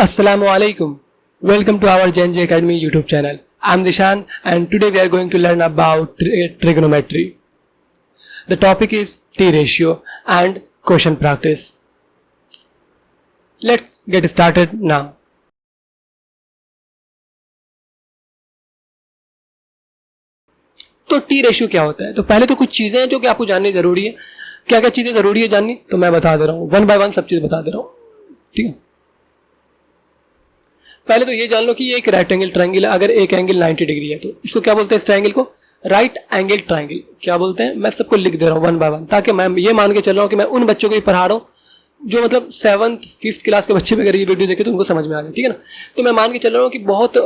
Assalamu alaikum. Welcome to our JNJ Academy YouTube channel. I'm Dishan and today we are going to learn about trigonometry. The topic is T ratio and question practice. Let's get started now. तो T ratio क्या होता है? तो पहले तो कुछ चीजें हैं जो कि आपको जाननी जरूरी है. क्या क्या चीजें जरूरी है जाननी, तो मैं बता दे रहा हूँ, वन बाय वन सब चीज बता दे रहा हूँ. ठीक है, पहले तो ये जान लो कि ये एक राइट एंगल ट्रायंगल है. अगर एक एंगल 90 डिग्री है तो इसको क्या बोलते हैं? इस ट्रायंगल को राइट एंगल ट्रायंगल क्या बोलते हैं? मैं सबको लिख दे रहा हूँ वन बाय वन, ताकि मैं ये मान के चल रहा हूँ कि मैं उन बच्चों को भी पढ़ा रहा हूँ जो मतलब 7th 5th क्लास के बच्चे भी अगर ये वीडियो देखे तो उनको समझ में आ जाए. ठीक है ना. तो मैं मान के चल रहा हूँ कि बहुत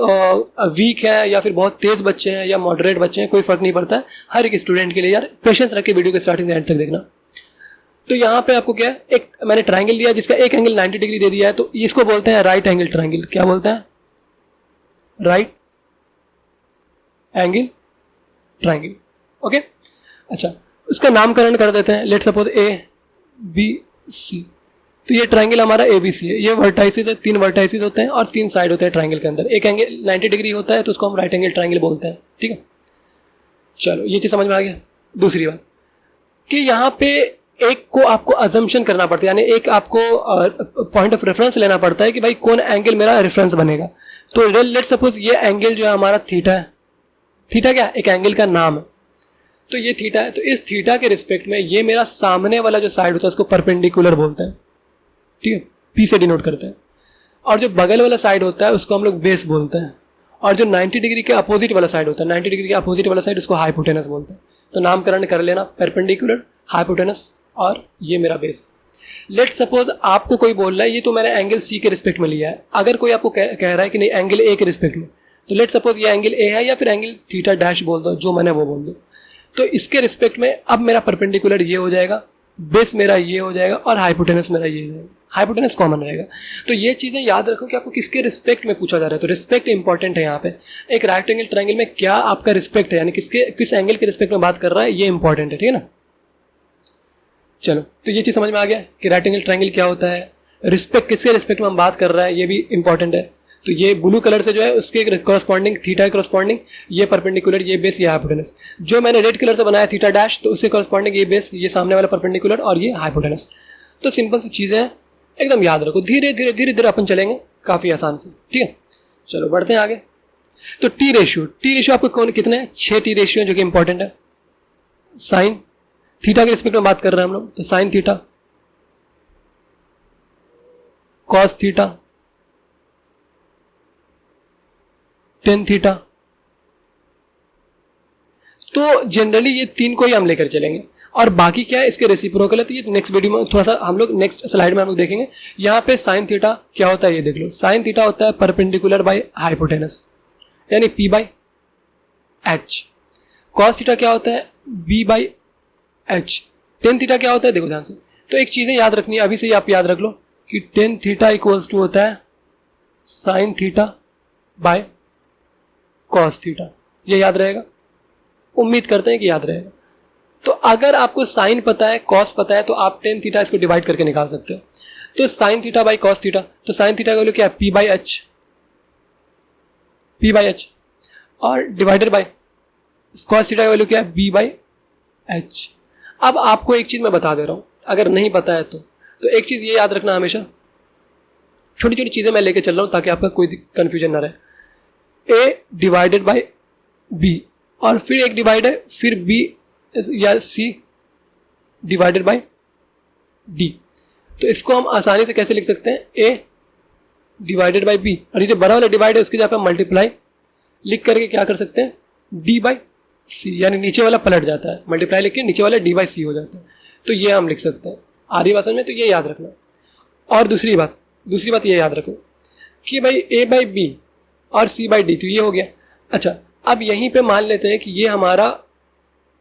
वीक है या फिर बहुत तेज बच्चे हैं या मॉडरेट बच्चे हैं, कोई फर्क नहीं पड़ता है. हर एक स्टूडेंट के लिए यार पेशेंस रख के वीडियो के स्टार्टिंग से एंड तक देखना. तो यहाँ पे आपको क्या है, एक मैंने ट्रायंगल दिया जिसका एक एंगल 90 डिग्री दे दिया है, तो इसको बोलते हैं राइट एंगल ट्रायंगल. क्या बोलते हैं? Right angle triangle. ओके, अच्छा उसका नामकरण कर देते हैं. Let suppose A B C. तो ये ट्रायंगल हमारा ए बी सी है. ये वर्टाइसिस है, 3 वर्टाइसिस होते हैं और 3 साइड होते हैं ट्रायंगल के अंदर. एक एंगल 90 डिग्री होता है तो उसको हम राइट एंगल ट्रायंगल बोलते हैं. ठीक है, चलो ये चीज समझ में आ गया. दूसरी बात कि यहाँ पे एक को आपको अजम्पशन करना पड़ता है, यानी एक आपको पॉइंट ऑफ रेफरेंस लेना पड़ता है कि भाई कौन एंगल मेरा रेफरेंस बनेगा. तो लेट सपोज ये एंगल जो है हमारा थीटा है. थीटा क्या? एक एंगल का नाम है. तो ये थीटा है, तो इस थीटा के रिस्पेक्ट में ये मेरा सामने वाला जो साइड होता है उसको परपेंडिकुलर बोलते हैं. ठीक है, पी से डिनोट करते हैं. और जो बगल वाला साइड होता है उसको हम लोग बेस बोलते हैं. और जो 90 डिग्री के अपोजिट वाला साइड होता है, 90 डिग्री के अपोजिट वाला साइड, उसको हाइपोटेनस बोलते हैं. तो नामकरण कर लेना, परपेंडिकुलर, हाइपोटेनस और ये मेरा बेस. लेट सपोज आपको कोई बोल रहा है ये तो मैंने एंगल सी के रिस्पेक्ट में लिया है. अगर कोई आपको कह रहा है कि नहीं एंगल ए के रिस्पेक्ट में, तो लेट सपोज ये एंगल ए है या फिर एंगल थीटा डैश बोल दो, जो मैंने वो बोल दो. तो इसके रिस्पेक्ट में अब मेरा परपेंडिकुलर ये हो जाएगा, बेस मेरा ये हो जाएगा और हाइपोटेनस मेरा ये हो जाएगा. हाइपोटेनस कॉमन रहेगा. तो ये चीज़ें याद रखो कि आपको किसके रिस्पेक्ट में पूछा जा रहा है. तो रिस्पेक्ट इंपॉर्टेंट है यहाँ पे. एक राइट एंगल ट्रायंगल में क्या आपका रिस्पेक्ट है, यानी किस एंगल के रिस्पेक्ट में बात कर रहा है, ये इंपॉर्टेंट है. ठीक है ना. चलो, तो ये चीज़ समझ में आ गया कि राइट एंगल ट्रायंगल क्या होता है, रिस्पेक्ट किसके रिस्पेक्ट में हम बात कर रहे हैं, ये भी इंपॉर्टेंट है. तो ये ब्लू कलर से जो है उसके कॉरस्पॉन्डिंग थीटा कॉरस्पॉन्डिंग ये परपेंडिकुलर, ये बेस, ये हाइपोटेनस. जो मैंने रेड कलर से बनाया थीटा डैश, तो उसके कॉरस्पॉन्डिंग ये बेस, ये सामने वाला परपेंडिकुलर और ये हाइपोटेनस. तो सिंपल सी चीज़ें हैं, एकदम याद रखो. धीरे धीरे धीरे धीरे अपन चलेंगे काफ़ी आसान से. ठीक है, चलो बढ़ते हैं आगे. तो टी रेशियो आपको कितने हैं? 6 टी रेशियो जो कि इंपॉर्टेंट है. साइन थीटा के रिस्पेक्ट में बात कर रहे हैं हम लोग, तो sine theta, cos theta, tan theta. तो जनरली ये 3 को ही हम लेकर चलेंगे और बाकी क्या है इसके रेसिप्रोकल है. तो ये नेक्स्ट वीडियो में थोड़ा सा हम लोग नेक्स्ट स्लाइड में हम लोग देखेंगे. यहाँ पे साइन थीटा क्या होता है ये देख लो. साइन थीटा होता है परपेंडिकुलर बाय हाइपोटेनस, यानी P by H. Cos theta क्या होता है? B by H. Tan theta क्या होता है? देखो ध्यान से. तो एक चीज़ें याद रखनी है, अभी से ही आप याद रख लो कि टेन थीटा इक्वल्स टू होता है sine theta by cos theta. ये याद रहेगा, उम्मीद करते हैं कि याद रहेगा. तो अगर आपको साइन पता है, कॉस पता है, तो आप टेन थीटा इसको डिवाइड करके निकाल सकते हो. तो sine theta by cos theta, तो साइन थीटा का वैल्यू क्या है? पी बाई एच और डिवाइडेड बाई कॉस थीटा का वैल्यू क्या है? B by H. अब आपको एक चीज़ मैं बता दे रहा हूँ, अगर नहीं पता है तो एक चीज़ ये याद रखना हमेशा, छोटी छोटी चीज़ें मैं लेके चल रहा हूँ ताकि आपका कोई कन्फ्यूजन ना रहे. ए डिवाइडेड बाई बी और फिर एक डिवाइड है, फिर बी या सी डिवाइडेड बाई डी. तो इसको हम आसानी से कैसे लिख सकते हैं? ए डिवाइडेड बाई बी, और ये जो बड़ा वाला डिवाइड है उसके जहाँ पे मल्टीप्लाई लिख करके क्या कर सकते हैं? डी बाई सी, यानी नीचे वाला पलट जाता है, मल्टीप्लाई लिख के नीचे वाला डी बाई सी हो जाता है. तो ये हम लिख सकते हैं आधी भाषा में. तो ये याद रखना. और दूसरी बात ये याद रखो कि भाई ए बाई बी और सी बाई डी, तो ये हो गया. अच्छा, अब यहीं पे मान लेते हैं कि ये हमारा,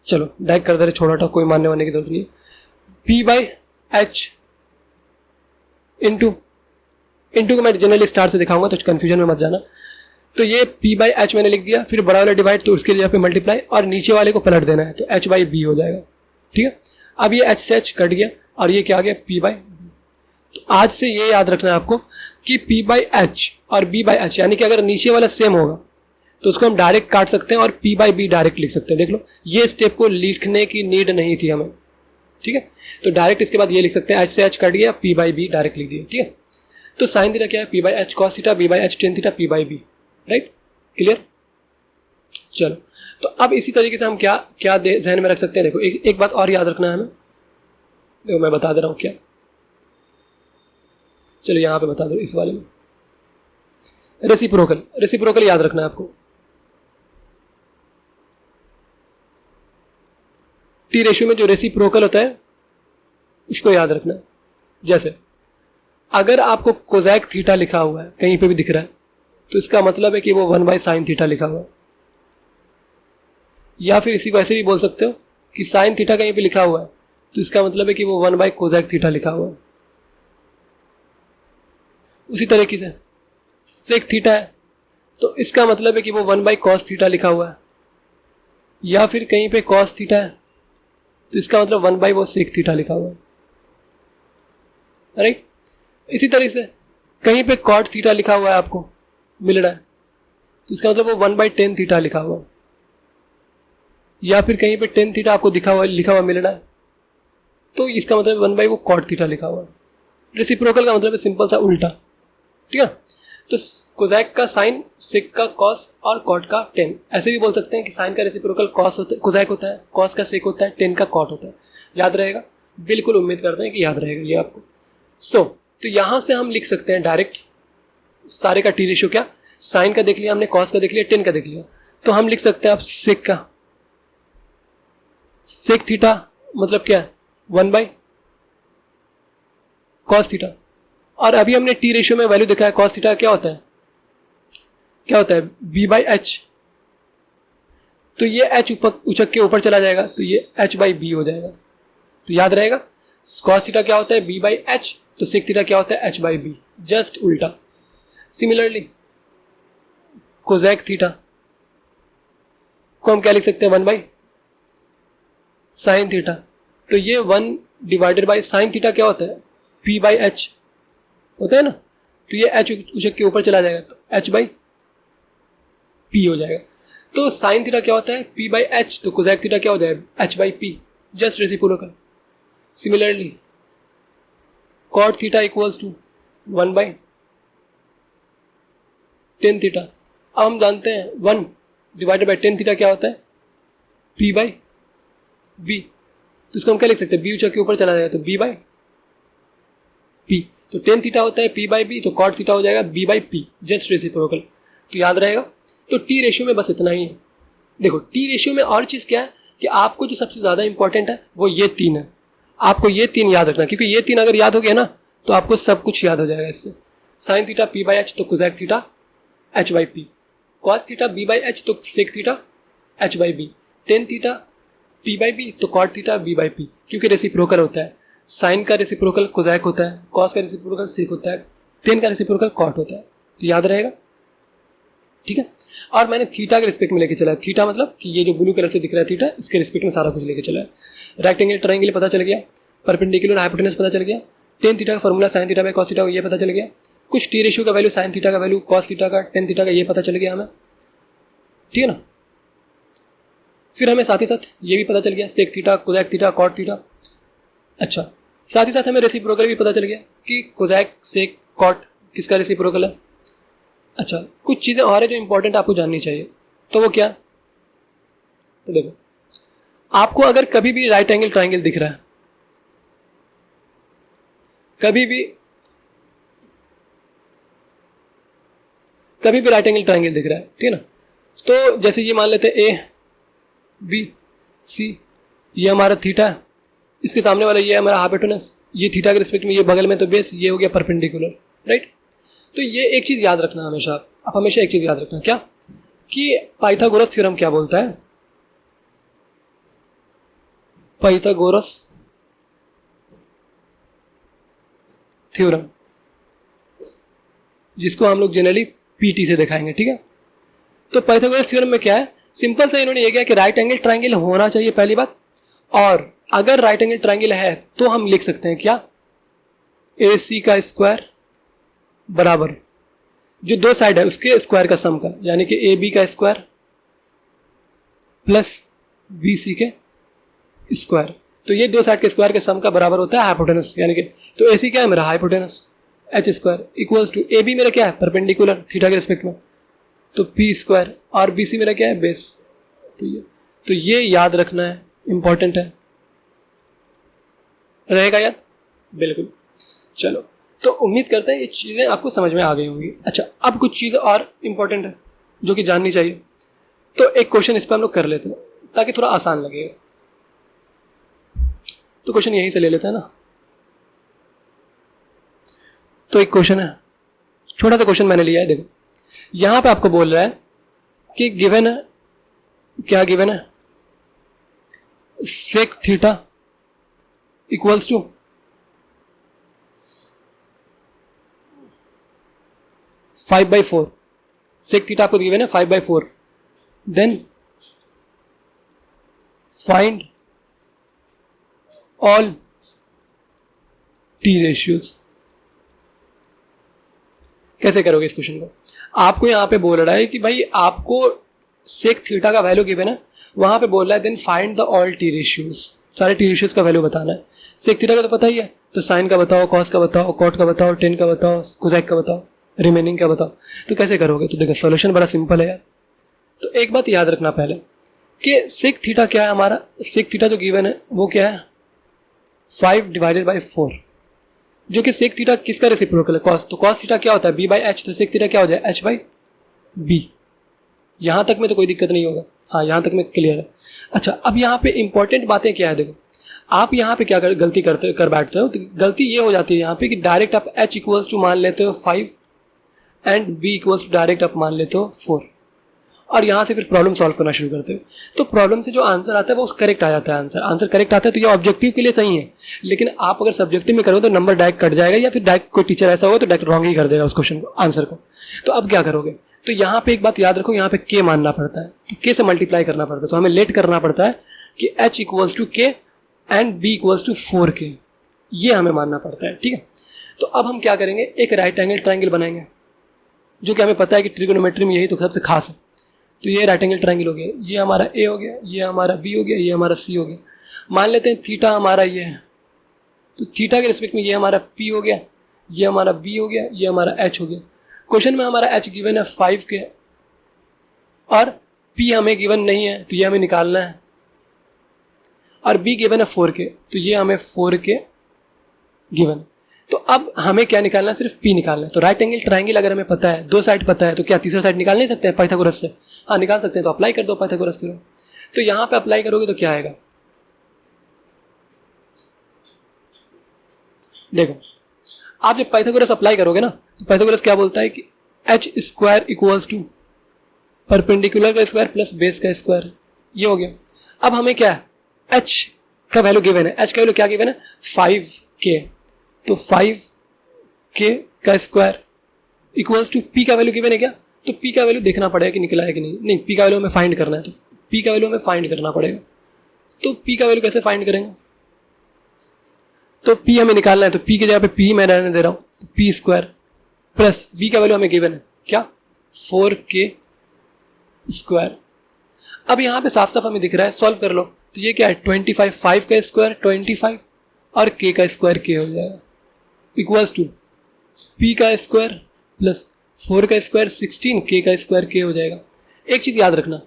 चलो डायरेक्ट कर दे रहे, छोड़ा था, कोई मानने वाने की जरूरत नहीं. पी बाई एच इंटू को मैं जनरली स्टार से दिखाऊंगा तो कन्फ्यूजन में मत जाना. तो ये p बाई एच मैंने लिख दिया, फिर बड़ा वाला डिवाइड, तो उसके लिए पे मल्टीप्लाई और नीचे वाले को पलट देना है, तो h बाई बी हो जाएगा. ठीक है, अब ये h से h कट गया और ये क्या आ गया? p by B. तो आज से ये याद रखना है आपको कि P बाई एच और B बाई एच, यानी कि अगर नीचे वाला सेम होगा तो उसको हम डायरेक्ट काट सकते हैं और P बाई बी डायरेक्ट लिख सकते हैं। देख लो, ये स्टेप को लिखने की नीड नहीं थी हमें, ठीक है। तो डायरेक्ट इसके बाद ये लिख सकते हैं, एच से एच कट गया, P बाई बी डायरेक्ट लिख दिया, ठीक है। तो साइन थीटा क्या है, P by H cos theta, B by H tan theta, P by B, right, clear. चलो, तो अब इसी तरीके से हम क्या क्या जहन में रख सकते हैं। देखो एक बात और याद रखना है हमें, देखो मैं बता दे रहा हूँ क्या। चलो यहाँ पे बता दो इस वाले में, रेसिप्रोकल याद रखना है आपको। टी रेशियो में जो रेसिप्रोकल होता है उसको याद रखना है। जैसे अगर आपको कोजैक थीटा लिखा हुआ है कहीं पे भी दिख रहा है तो इसका मतलब है कि वो 1 बाई साइन थीटा लिखा हुआ है, या फिर इसी को ऐसे भी बोल सकते हो कि साइन थीटा कहीं पे लिखा हुआ है तो इसका मतलब है कि वो 1 बाई कोजैक थीटा लिखा हुआ है। उसी तरीके से सेक थीटा है तो इसका मतलब है कि वो 1 बाई कॉस थीटा लिखा हुआ है, या फिर कहीं पे कॉस थीटा है तो इसका मतलब 1 बाई वो सेक थीटा लिखा हुआ है, राइट। इसी तरह से कहीं पे कॉट थीटा लिखा हुआ है आपको मिल रहा है तो इसका मतलब वो 1 बाई टेन थीटा लिखा हुआ है, या फिर कहीं पे टेन थीटा आपको लिखा हुआ मिल रहा है तो इसका मतलब 1 बाई वो कॉट थीटा लिखा हुआ है। रेसिप्रोकल का मतलब है सिंपल सा उल्टा, ठीक है। तो कोजैक का साइन, सेक का कॉस और कॉट का टेन। ऐसे भी बोल सकते हैं कि साइन का रेसिप्रोकल कॉस होता है, कोजैक होता है, कॉस का सेक होता है, टेन का कॉट होता है। याद रहेगा? बिल्कुल उम्मीद करते हैं कि याद रहेगा ये आपको। तो यहां से हम लिख सकते हैं डायरेक्ट सारे का टी रेशियो क्या, साइन का देख लिया हमने, कॉस का देख लिया, टेन का देख लिया, तो हम लिख सकते हैं आप सेक का, सेक थीटा मतलब क्या है 1 बाई कॉस थीटा। और अभी हमने टी रेशियो में वैल्यू देखा है, कॉस थीटा क्या होता है बी बाई एच। तो ये एच उचक के ऊपर चला जाएगा तो ये एच बाई बी हो जाएगा। तो याद रहेगा कॉस थीटा क्या होता है बी बाई एच, तो सेक थीटा क्या होता है एच बाई बी, जस्ट उल्टा। सिमिलरली कोजैक थीटा को हम क्या लिख सकते हैं 1 बाई साइन थीटा। तो ये 1 डिवाइडेड बाई साइन थीटा क्या होता है पी बाई एच होता है ना, तो ये एच उचक के ऊपर चला जाएगा तो एच बाई पी हो जाएगा। तो साइन थीटा क्या होता है पी बाई एच, तो कोजैक थीटा क्या हो जाएगा H by P, just reciprocal. Similarly cot theta equals to 1 by tan theta. अब हम जानते हैं 1 डिवाइडेड बाई टेन थीटा क्या होता है पी बाई बी, तो इसको हम क्या लिख सकते हैं बी उचक के ऊपर चला जाएगा तो बी बाई पी। तो टेन थीटा होता है पी बाई बी, तो कॉट थीटा हो जाएगा B by P, just reciprocal. तो याद रहेगा। तो टी रेशियो में बस इतना ही है। देखो टी रेशियो में और चीज़ क्या है कि आपको जो सबसे ज़्यादा इंपॉर्टेंट है वो ये 3 है। आपको ये 3 याद रखना, क्योंकि ये 3 अगर याद हो गया ना तो आपको सब कुछ याद हो जाएगा इससे। Sine theta P by H तो cosec theta H by P, cos theta B by H तो sec theta H by B, tan theta P by B तो cot theta B by P, क्योंकि रेसिप्रोकल होता है। Sign का reciprocal कोजैक होता है, cos का रेसिप्रोकल सेक होता है, टेन का रेसिप्रोकल कॉट होता है। तो याद रहेगा, ठीक है। और मैंने थीटा के रिस्पेक्ट में लेके चला है। थीटा मतलब कि ये जो ब्लू कलर से दिख रहा है थीटा, इसके रिस्पेक्ट में सारा कुछ लेके चला है। रेक्टेंगल ट्रायंगल पता चल गया, परपेंडिकुलर हाइपोटेनस पता चल गया, टेन थीटा का formula sine theta by cos theta ये पता चल गया, कुछ टी रेशियो का वैल्यू साइन थीटा का वैल्यू कॉस थीटा का टेन थीटा का ये पता चल गया हमें, ठीक है ना। फिर हमें साथ ही साथ ये भी पता चल गया sec theta cosec theta cot theta. अच्छा, साथ ही साथ हमें रेसिप्रोकल भी पता चल गया कि कोजैक सेक कॉट किसका रेसिप्रोकल है। अच्छा, कुछ चीज़ें और है जो इंपॉर्टेंट आपको जाननी चाहिए, तो वो क्या। तो देखो, आपको अगर कभी भी राइट एंगल ट्रायंगल दिख रहा है, कभी भी राइट एंगल ट्रायंगल दिख रहा है, ठीक है ना। तो जैसे ये मान लेते हैं ए बी सी, ये हमारा थीटा है, इसके सामने वाला ये है हमारा हाइपोटेनस, ये थीटा के रिस्पेक्ट में ये बगल में तो बेस, ये हो गया परपेंडिकुलर, राइट। तो ये एक चीज़ याद रखना हमेशा, आप हमेशा एक चीज़ याद रखना, क्या कि पाइथागोरस थ्योरम क्या बोलता है। पाइथागोरस थ्योरम, जिसको हम लोग जनरली पीटी से दिखाएंगे, ठीक है। तो पाइथागोरस थ्योरम में क्या है, सिंपल से इन्होंने ये किया कि राइट एंगल ट्रायंगल होना चाहिए पहली बात, और अगर राइट एंगल ट्रायंगल है तो हम लिख सकते हैं क्या ए सी का स्क्वायर बराबर जो दो साइड है उसके स्क्वायर का सम का, यानी कि ए बी का स्क्वायर प्लस बी सी के स्क्वायर। तो ये दो साइड के स्क्वायर के सम का बराबर होता है हाइपोटेनस, यानी कि तो ए सी क्या है मेरा hypotenuse H square equals to A B मेरा क्या है परपेंडिकुलर थीटा के रिस्पेक्ट में, तो पी स्क्वायर, और बी सी मेरा क्या है बेस। तो ये याद रखना है, इंपॉर्टेंट है, रहेगा याद बिल्कुल। चलो तो उम्मीद करते हैं ये चीज़ें आपको समझ में आ गई होंगी। अच्छा अब कुछ चीज़ें और इंपॉर्टेंट है जो कि जाननी चाहिए, तो एक क्वेश्चन इस पर हम लोग कर लेते हैं ताकि थोड़ा आसान लगेगा। तो क्वेश्चन यहीं से ले लेते हैं ना। तो एक क्वेश्चन है, छोटा सा क्वेश्चन मैंने लिया है, देखो यहां पे आपको बोल रहा है कि गिवन है, क्या गिवन है, sec theta equals to 5/4। Sec theta आपको गिवन है 5/4। Then find all T ratios. कैसे करोगे इस क्वेश्चन को? आपको यहां पे बोल रहा है कि भाई आपको सेक थीटा का वैल्यू गिवन है, वहां पे बोल रहा है then find the all T ratios, सारे टी रेशियोज का वैल्यू बताना है। सेक थीटा का तो पता ही है, तो साइन का बताओ, कॉस का बताओ, कॉट का बताओ, टेन का बताओ, कोसेक का बताओ, रिमेनिंग का बताओ। तो कैसे करोगे? तो देखो सॉल्यूशन बड़ा सिंपल है यार। तो एक बात याद रखना पहले कि सेक थीटा क्या है हमारा, सेक थीटा जो गिवन है वो क्या है 5/4, जो कि सेक थीटा किसका रेसिप्रोकल है कॉस, तो कॉस थीटा क्या होता है b/h, तो सेक थीटा क्या हो जाए h/b। यहां तक में तो कोई दिक्कत नहीं होगा, हाँ यहां तक में क्लियर है। अच्छा अब यहाँ पे इंपॉर्टेंट बातें क्या है, देखो आप यहाँ पे क्या गलती कर बैठते हो, तो गलती ये हो जाती है यहाँ पे कि डायरेक्ट आप h इक्वल्स टू मान लेते हो 5 and b equals to direct आप मान लेते हो 4, और यहाँ से फिर प्रॉब्लम सॉल्व करना शुरू करते हो। तो प्रॉब्लम से जो आंसर आता है वो करेक्ट आ जाता है, आंसर करेक्ट आता है, तो ये ऑब्जेक्टिव के लिए सही है। लेकिन आप अगर सब्जेक्टिव में करोगे तो नंबर डायरेक्ट कट जाएगा, या फिर डायरेक्ट कोई टीचर ऐसा होगा तो डायरेक्ट रॉन्ग ही कर देगा उस क्वेश्चन को, आंसर को। तो अब क्या करोगे? तो यहाँ पे एक बात याद रखो, यहाँ पे के मानना पड़ता है, तो के से मल्टीप्लाई करना पड़ता है, तो हमें लेट करना पड़ता है कि h equals to K and b equals to 4k, ये हमें मानना पड़ता है, ठीक है। तो अब हम क्या करेंगे, एक राइट एंगल ट्राइंगल बनाएंगे, जो कि हमें पता है कि ट्रिगोनोमेट्री में यही तो सबसे खास है। तो ये राइट एंगल ट्राइंगल हो गया, ये हमारा ए हो गया, ये हमारा बी हो गया, ये हमारा सी हो गया। मान लेते हैं थीटा हमारा ये है, तो थीटा के रिस्पेक्ट में ये हमारा पी हो गया, ये हमारा बी हो गया, ये हमारा एच हो गया। क्वेश्चन में हमारा एच गिवन है 5 के और पी हमें गिवन नहीं है, तो ये हमें निकालना है, और बी गिवन है 4 के, तो ये हमें 4 के गिवन है। तो अब हमें क्या निकालना है, सिर्फ पी निकालना है। तो राइट एंगल ट्राइंगल अगर हमें पता है, दो साइड पता है, तो क्या तीसरा साइड निकाल नहीं सकते हैं पाइथागोरस से? हाँ निकाल सकते हैं, तो अप्लाई कर दो पाइथागोरस थ्योरम। तो यहाँ पे अप्लाई करोगे तो क्या आएगा, देखो आप जब पाइथागोरस अप्लाई करोगे ना, तो पाइथागोरस क्या बोलता है कि H square equals to perpendicular का स्क्वायर प्लस बेस का स्क्वायर, ये हो गया। अब हमें क्या है, एच का वैल्यू गिवन है, एच का वैल्यू क्या गिवन है 5k, तो 5k का स्क्वायर इक्वल्स टू पी का वैल्यू गिवन है क्या, तो पी का वैल्यू देखना पड़ेगा कि निकला है कि नहीं, पी का वैल्यू हमें फाइंड करना है, तो पी का वैल्यू हमें फाइंड करना पड़ेगा। तो पी का वैल्यू कैसे फाइंड करेंगे, तो पी हमें निकालना है, तो पी की जगह पे पी मैं रहने दे रहा हूँ, तो पी स्क्वायर प्लस बी का वैल्यू हमें गिवन है क्या 4k स्क्वायर। अब यहाँ पे साफ साफ हमें दिख रहा है, सॉल्व कर लो, तो ये क्या है 25, 5 का स्क्वायर 25 और k का स्क्वायर k हो जाएगा इक्वल्स टू p का स्क्वायर प्लस 4 का स्क्वायर 16, k का स्क्वायर k हो जाएगा। एक चीज़ याद रखना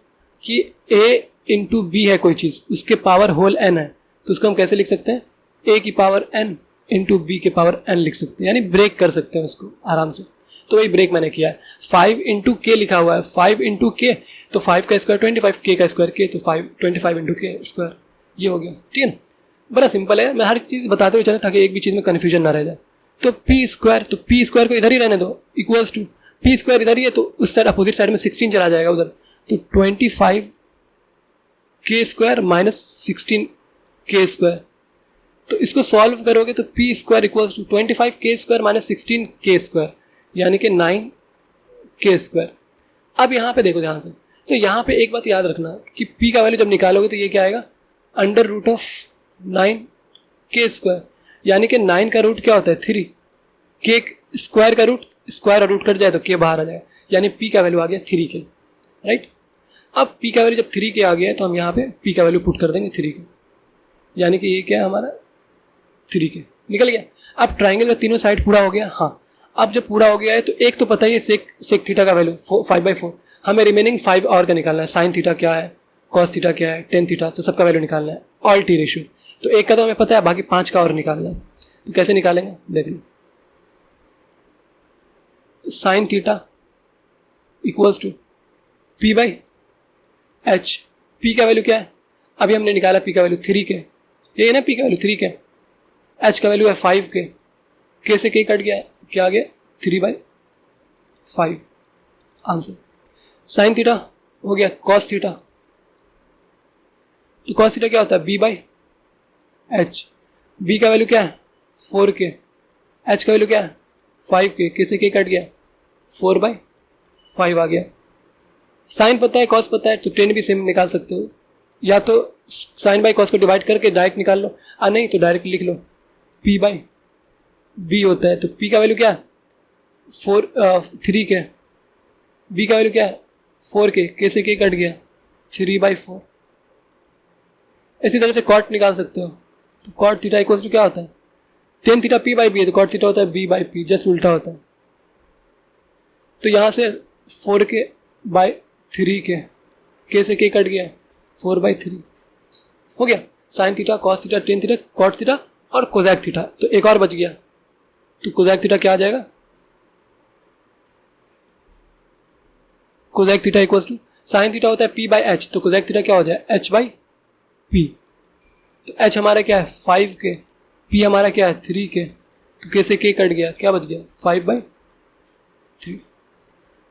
कि a इंटू बी है कोई चीज़, उसके पावर होल n है, तो उसको हम कैसे लिख सकते हैं, a की पावर n इंटू बी के पावर n लिख सकते हैं, यानी ब्रेक कर सकते हैं उसको आराम से। तो वही ब्रेक मैंने किया है, 5 इंटू के लिखा हुआ है, 5 इंटू के, तो 5 का स्क्वायर 25, k का स्क्वायर k, तो 25 इंटू के स्क्वायर, ये हो गया, ठीक है ना। बड़ा सिंपल है, मैं हर चीज़ बताते हुए चले ताकि एक भी चीज़ में कन्फ्यूजन ना रह जाए। तो पी स्क्वायर, तो पी स्क्वायर को इधर ही रहने दो, इक्वल्स टू पी स्क्वायर इधर ही है, तो उस साइड अपोजिट साइड में 16 चला जाएगा उधर, तो 25 के स्क्वायर माइनस 16 के स्क्वायर। तो इसको सॉल्व करोगे तो पी स्क्वायर इक्वल्स टू 25 के स्क्वायर माइनस 16 के स्क्वायर, यानी कि 9 के स्क्वायर। अब यहाँ पे देखो ध्यान से, तो यहाँ पे एक बात याद रखना कि p का वैल्यू जब निकालोगे तो ये क्या आएगा अंडर रूट ऑफ 9 के स्क्वायर, यानी कि 9 का रूट क्या होता है 3, के स्क्वायर का रूट, स्क्वायर और रूट कट जाए तो के बाहर आ जाएगा, यानी पी का वैल्यू आ गया 3k, राइट। अब पी का वैल्यू जब 3k आ गया है तो हम यहाँ पे पी का वैल्यू पुट कर देंगे 3k, यानी कि ये क्या है हमारा 3k निकल गया। अब ट्राइंगल का तीनों साइड पूरा हो गया। हाँ, अब जब पूरा हो गया है तो एक तो पता ही है सेक थीटा का वैल्यू 5/4, हमें रिमेनिंग 5 और का निकालना है। साइन थीटा क्या है, कॉस थीटा क्या है, टेन थीटा, तो सबका वैल्यू निकालना है, ऑल टी रेशियो। तो एक का तो हमें पता है, बाकी 5 का और निकालना है। तो कैसे निकालेंगे देख लो, sine theta equals to p/h। p का वैल्यू क्या है, अभी हमने निकाला p का वैल्यू 3k, ये है ना p का वैल्यू 3k, h का वैल्यू है 5k, k से k कट गया है, क्या आ गया 3/5 आंसर। साइन थीटा हो गया कॉस थीटा, तो कॉस थीटा क्या होता है b/h। b का वैल्यू क्या है 4k, h का वैल्यू क्या है 5k, k से k कट गया 4/5 आ गया। साइन पता है कॉस पता है तो टेन भी सेम निकाल सकते हो, या तो साइन बाई कॉस को डिवाइड करके डायरेक्ट निकाल लो, नहीं तो डायरेक्ट लिख लो p/b होता है। तो p का वैल्यू क्या है 3k, b का वैल्यू क्या है 4k, k से k कट गया 3/4। इसी तरह से कॉट निकाल सकते हो, तो कॉट थीटा इक्वल्स टू क्या होता है टेन थीटा p/b है, तो कॉट थीटा होता है b/p, जस्ट उल्टा होता है। तो यहाँ से 4k/3k, k से k कट गया 4/3 हो गया। Sine theta, cos theta, tan theta, cot theta और कोजैक थीटा, तो एक और बच गया, तो कोजैक थीटा क्या आ जाएगा, cosec theta equals to sine theta होता है p/h, तो कोजैक थीटा क्या हो जाए h/p। तो h हमारा क्या है 5k, p हमारा क्या है 3k, तो k से k कट गया, क्या बच गया 5/3।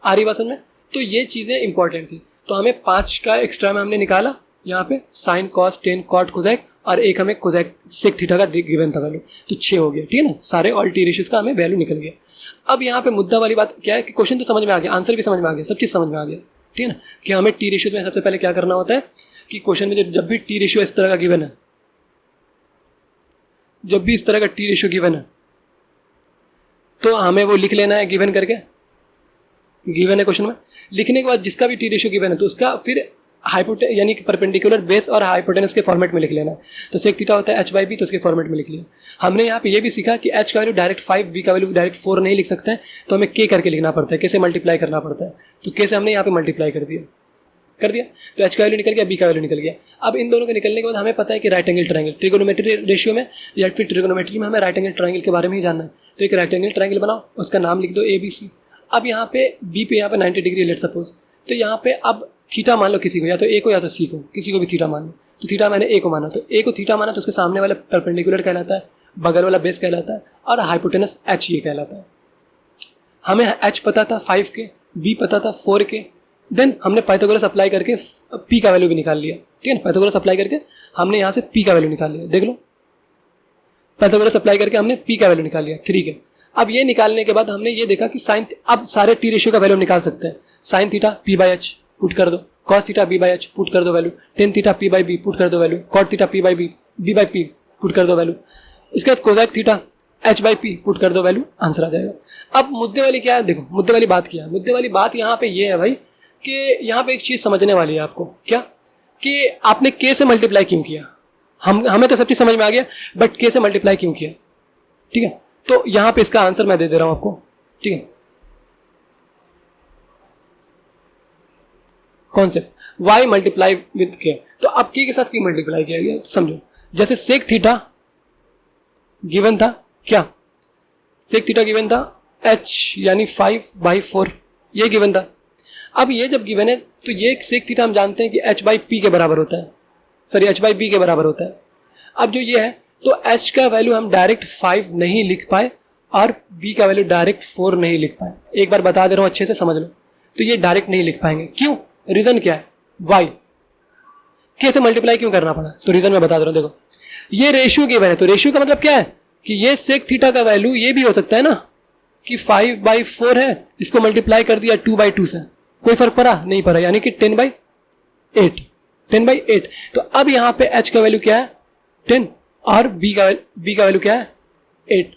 आ रही बात समझ में। तो ये चीज़ें इंपॉर्टेंट थी, तो हमें 5 का एक्स्ट्रा में हमने निकाला यहाँ पे, sine cos tan cot cosec, और एक हमें कोजैक सेक थीटा का गिवन था वैल्यू, तो 6 हो गया, ठीक है ना। सारे ऑल टी रेशियोज का हमें वैल्यू निकल गया। अब यहाँ पे मुद्दा वाली बात क्या है कि क्वेश्चन तो समझ में आ गया, आंसर भी समझ में आ गया, सब चीज़ समझ में आ गया, ठीक है ना। कि हमें टी रेशियोज में सबसे पहले क्या करना होता है कि क्वेश्चन में जब भी टी रेशियो इस तरह का गिवन है, जब भी इस तरह का टी रेशियो गिवन है तो हमें वो लिख लेना है गिवन करके, गिवन है क्वेश्चन में। लिखने के बाद जिसका भी टी रेशियो गिवन है तो उसका फिर यानी कि परपेंडिकुलर बेस और हाइपोटेनस के फॉर्मेट में लिख लेना है। तो सेक थीटा होता है h/b, तो उसके फॉर्मेट में लिख लिया। हमने यहाँ पे ये भी सीखा कि h का वैल्यू डायरेक्ट 5, b का वैल्यू डायरेक्ट 4 नहीं लिख सकते हैं, तो हमें k करके लिखना पड़ता है, k से मल्टीप्लाई करना पड़ता है। तो k से हमने यहाँ पे मल्टीप्लाई कर दिया, तो h का वैल्यू निकल गया, b का वैल्यू निकल गया। अब इन दोनों के निकलने के बाद हमें पता है कि right angle triangle, trigonometry ratio में या फिर ट्रिगोनोमेट्री में हमें राइट एंगल ट्रायंगल के बारे में ही जानना है। तो एक राइट एंगल ट्रायंगल बनाओ, उसका नाम लिख दो ABC। अब यहाँ पे b पे यहाँ पे 90 डिग्री लेट सपोज, तो यहाँ पे अब थीटा मान लो किसी को, या तो a को या तो c को, किसी को भी थीटा मान लो। तो थीटा मैंने a को माना, तो a को थीटा माना तो उसके सामने वाला परपेंडिकुलर कहलाता है, बगल वाला बेस कहलाता है, और हाइपोटेनस h ये कहलाता है। हमें h पता था 5k, b पता था 4k, देन हमने पाइथागोरस अप्लाई करके p का वैल्यू भी निकाल लिया, ठीक है ना। पाइथागोरस अप्लाई करके हमने यहाँ से p का वैल्यू निकाल लिया, देख लो, पाइथागोरस अप्लाई करके हमने p का वैल्यू निकाल लिया 3k। अब ये निकालने के बाद हमने ये देखा कि साइन, अब सारे टी रेशियो का वैल्यू निकाल सकते हैं। साइन थीटा p/h पुट कर दो, कॉस थीटा b/h पुट कर दो value, tan theta p/b put कर दो value, cot theta p/b b/p put कर दो वैल्यू, इसके बाद कोजैक थीटा h/p पुट कर दो वैल्यू, आंसर आ जाएगा। अब मुद्दे वाली क्या है, देखो मुद्दे वाली बात क्या है। मुद्दे वाली बात यहाँ पे ये है भाई कि यहाँ पे एक चीज़ समझने वाली है आपको, क्या कि आपने k से मल्टीप्लाई क्यों किया। हमें तो सब चीज़ समझ में आ गया, बट k से मल्टीप्लाई क्यों किया, ठीक है। तो यहाँ पे इसका आंसर मैं दे दे रहा हूँ आपको, ठीक है। Concept y multiply with k, तो अब k के साथ क्यों मल्टीप्लाई किया गया, तो समझो। जैसे सेक थीटा गिवन था, क्या सेक थीटा गिवन था h यानी 5/4, ये गिवन था। अब ये जब गिवन है तो ये सेक थीटा हम जानते हैं कि h/p के बराबर होता है, सॉरी h/b के बराबर होता है। अब जो ये है तो h का वैल्यू हम डायरेक्ट 5 नहीं लिख पाए और b का वैल्यू डायरेक्ट 4 नहीं लिख पाए। एक बार बता दे रहा हूँ, अच्छे से समझ लो। तो ये डायरेक्ट नहीं लिख पाएंगे, क्यों, रीजन क्या है, y k से मल्टीप्लाई क्यों करना पड़ा, तो रीजन मैं बता दे रहा हूँ। देखो ये रेशियो गिवन है, तो रेशियो का मतलब क्या है कि ये सेक थीटा का वैल्यू ये भी हो सकता है ना कि 5/4 है, इसको मल्टीप्लाई कर दिया 2/2 से, कोई फर्क पड़ा नहीं पड़ा, यानी कि 10/8। तो अब यहाँ पे h का वैल्यू क्या है 10 और b का वैल्यू क्या है 8।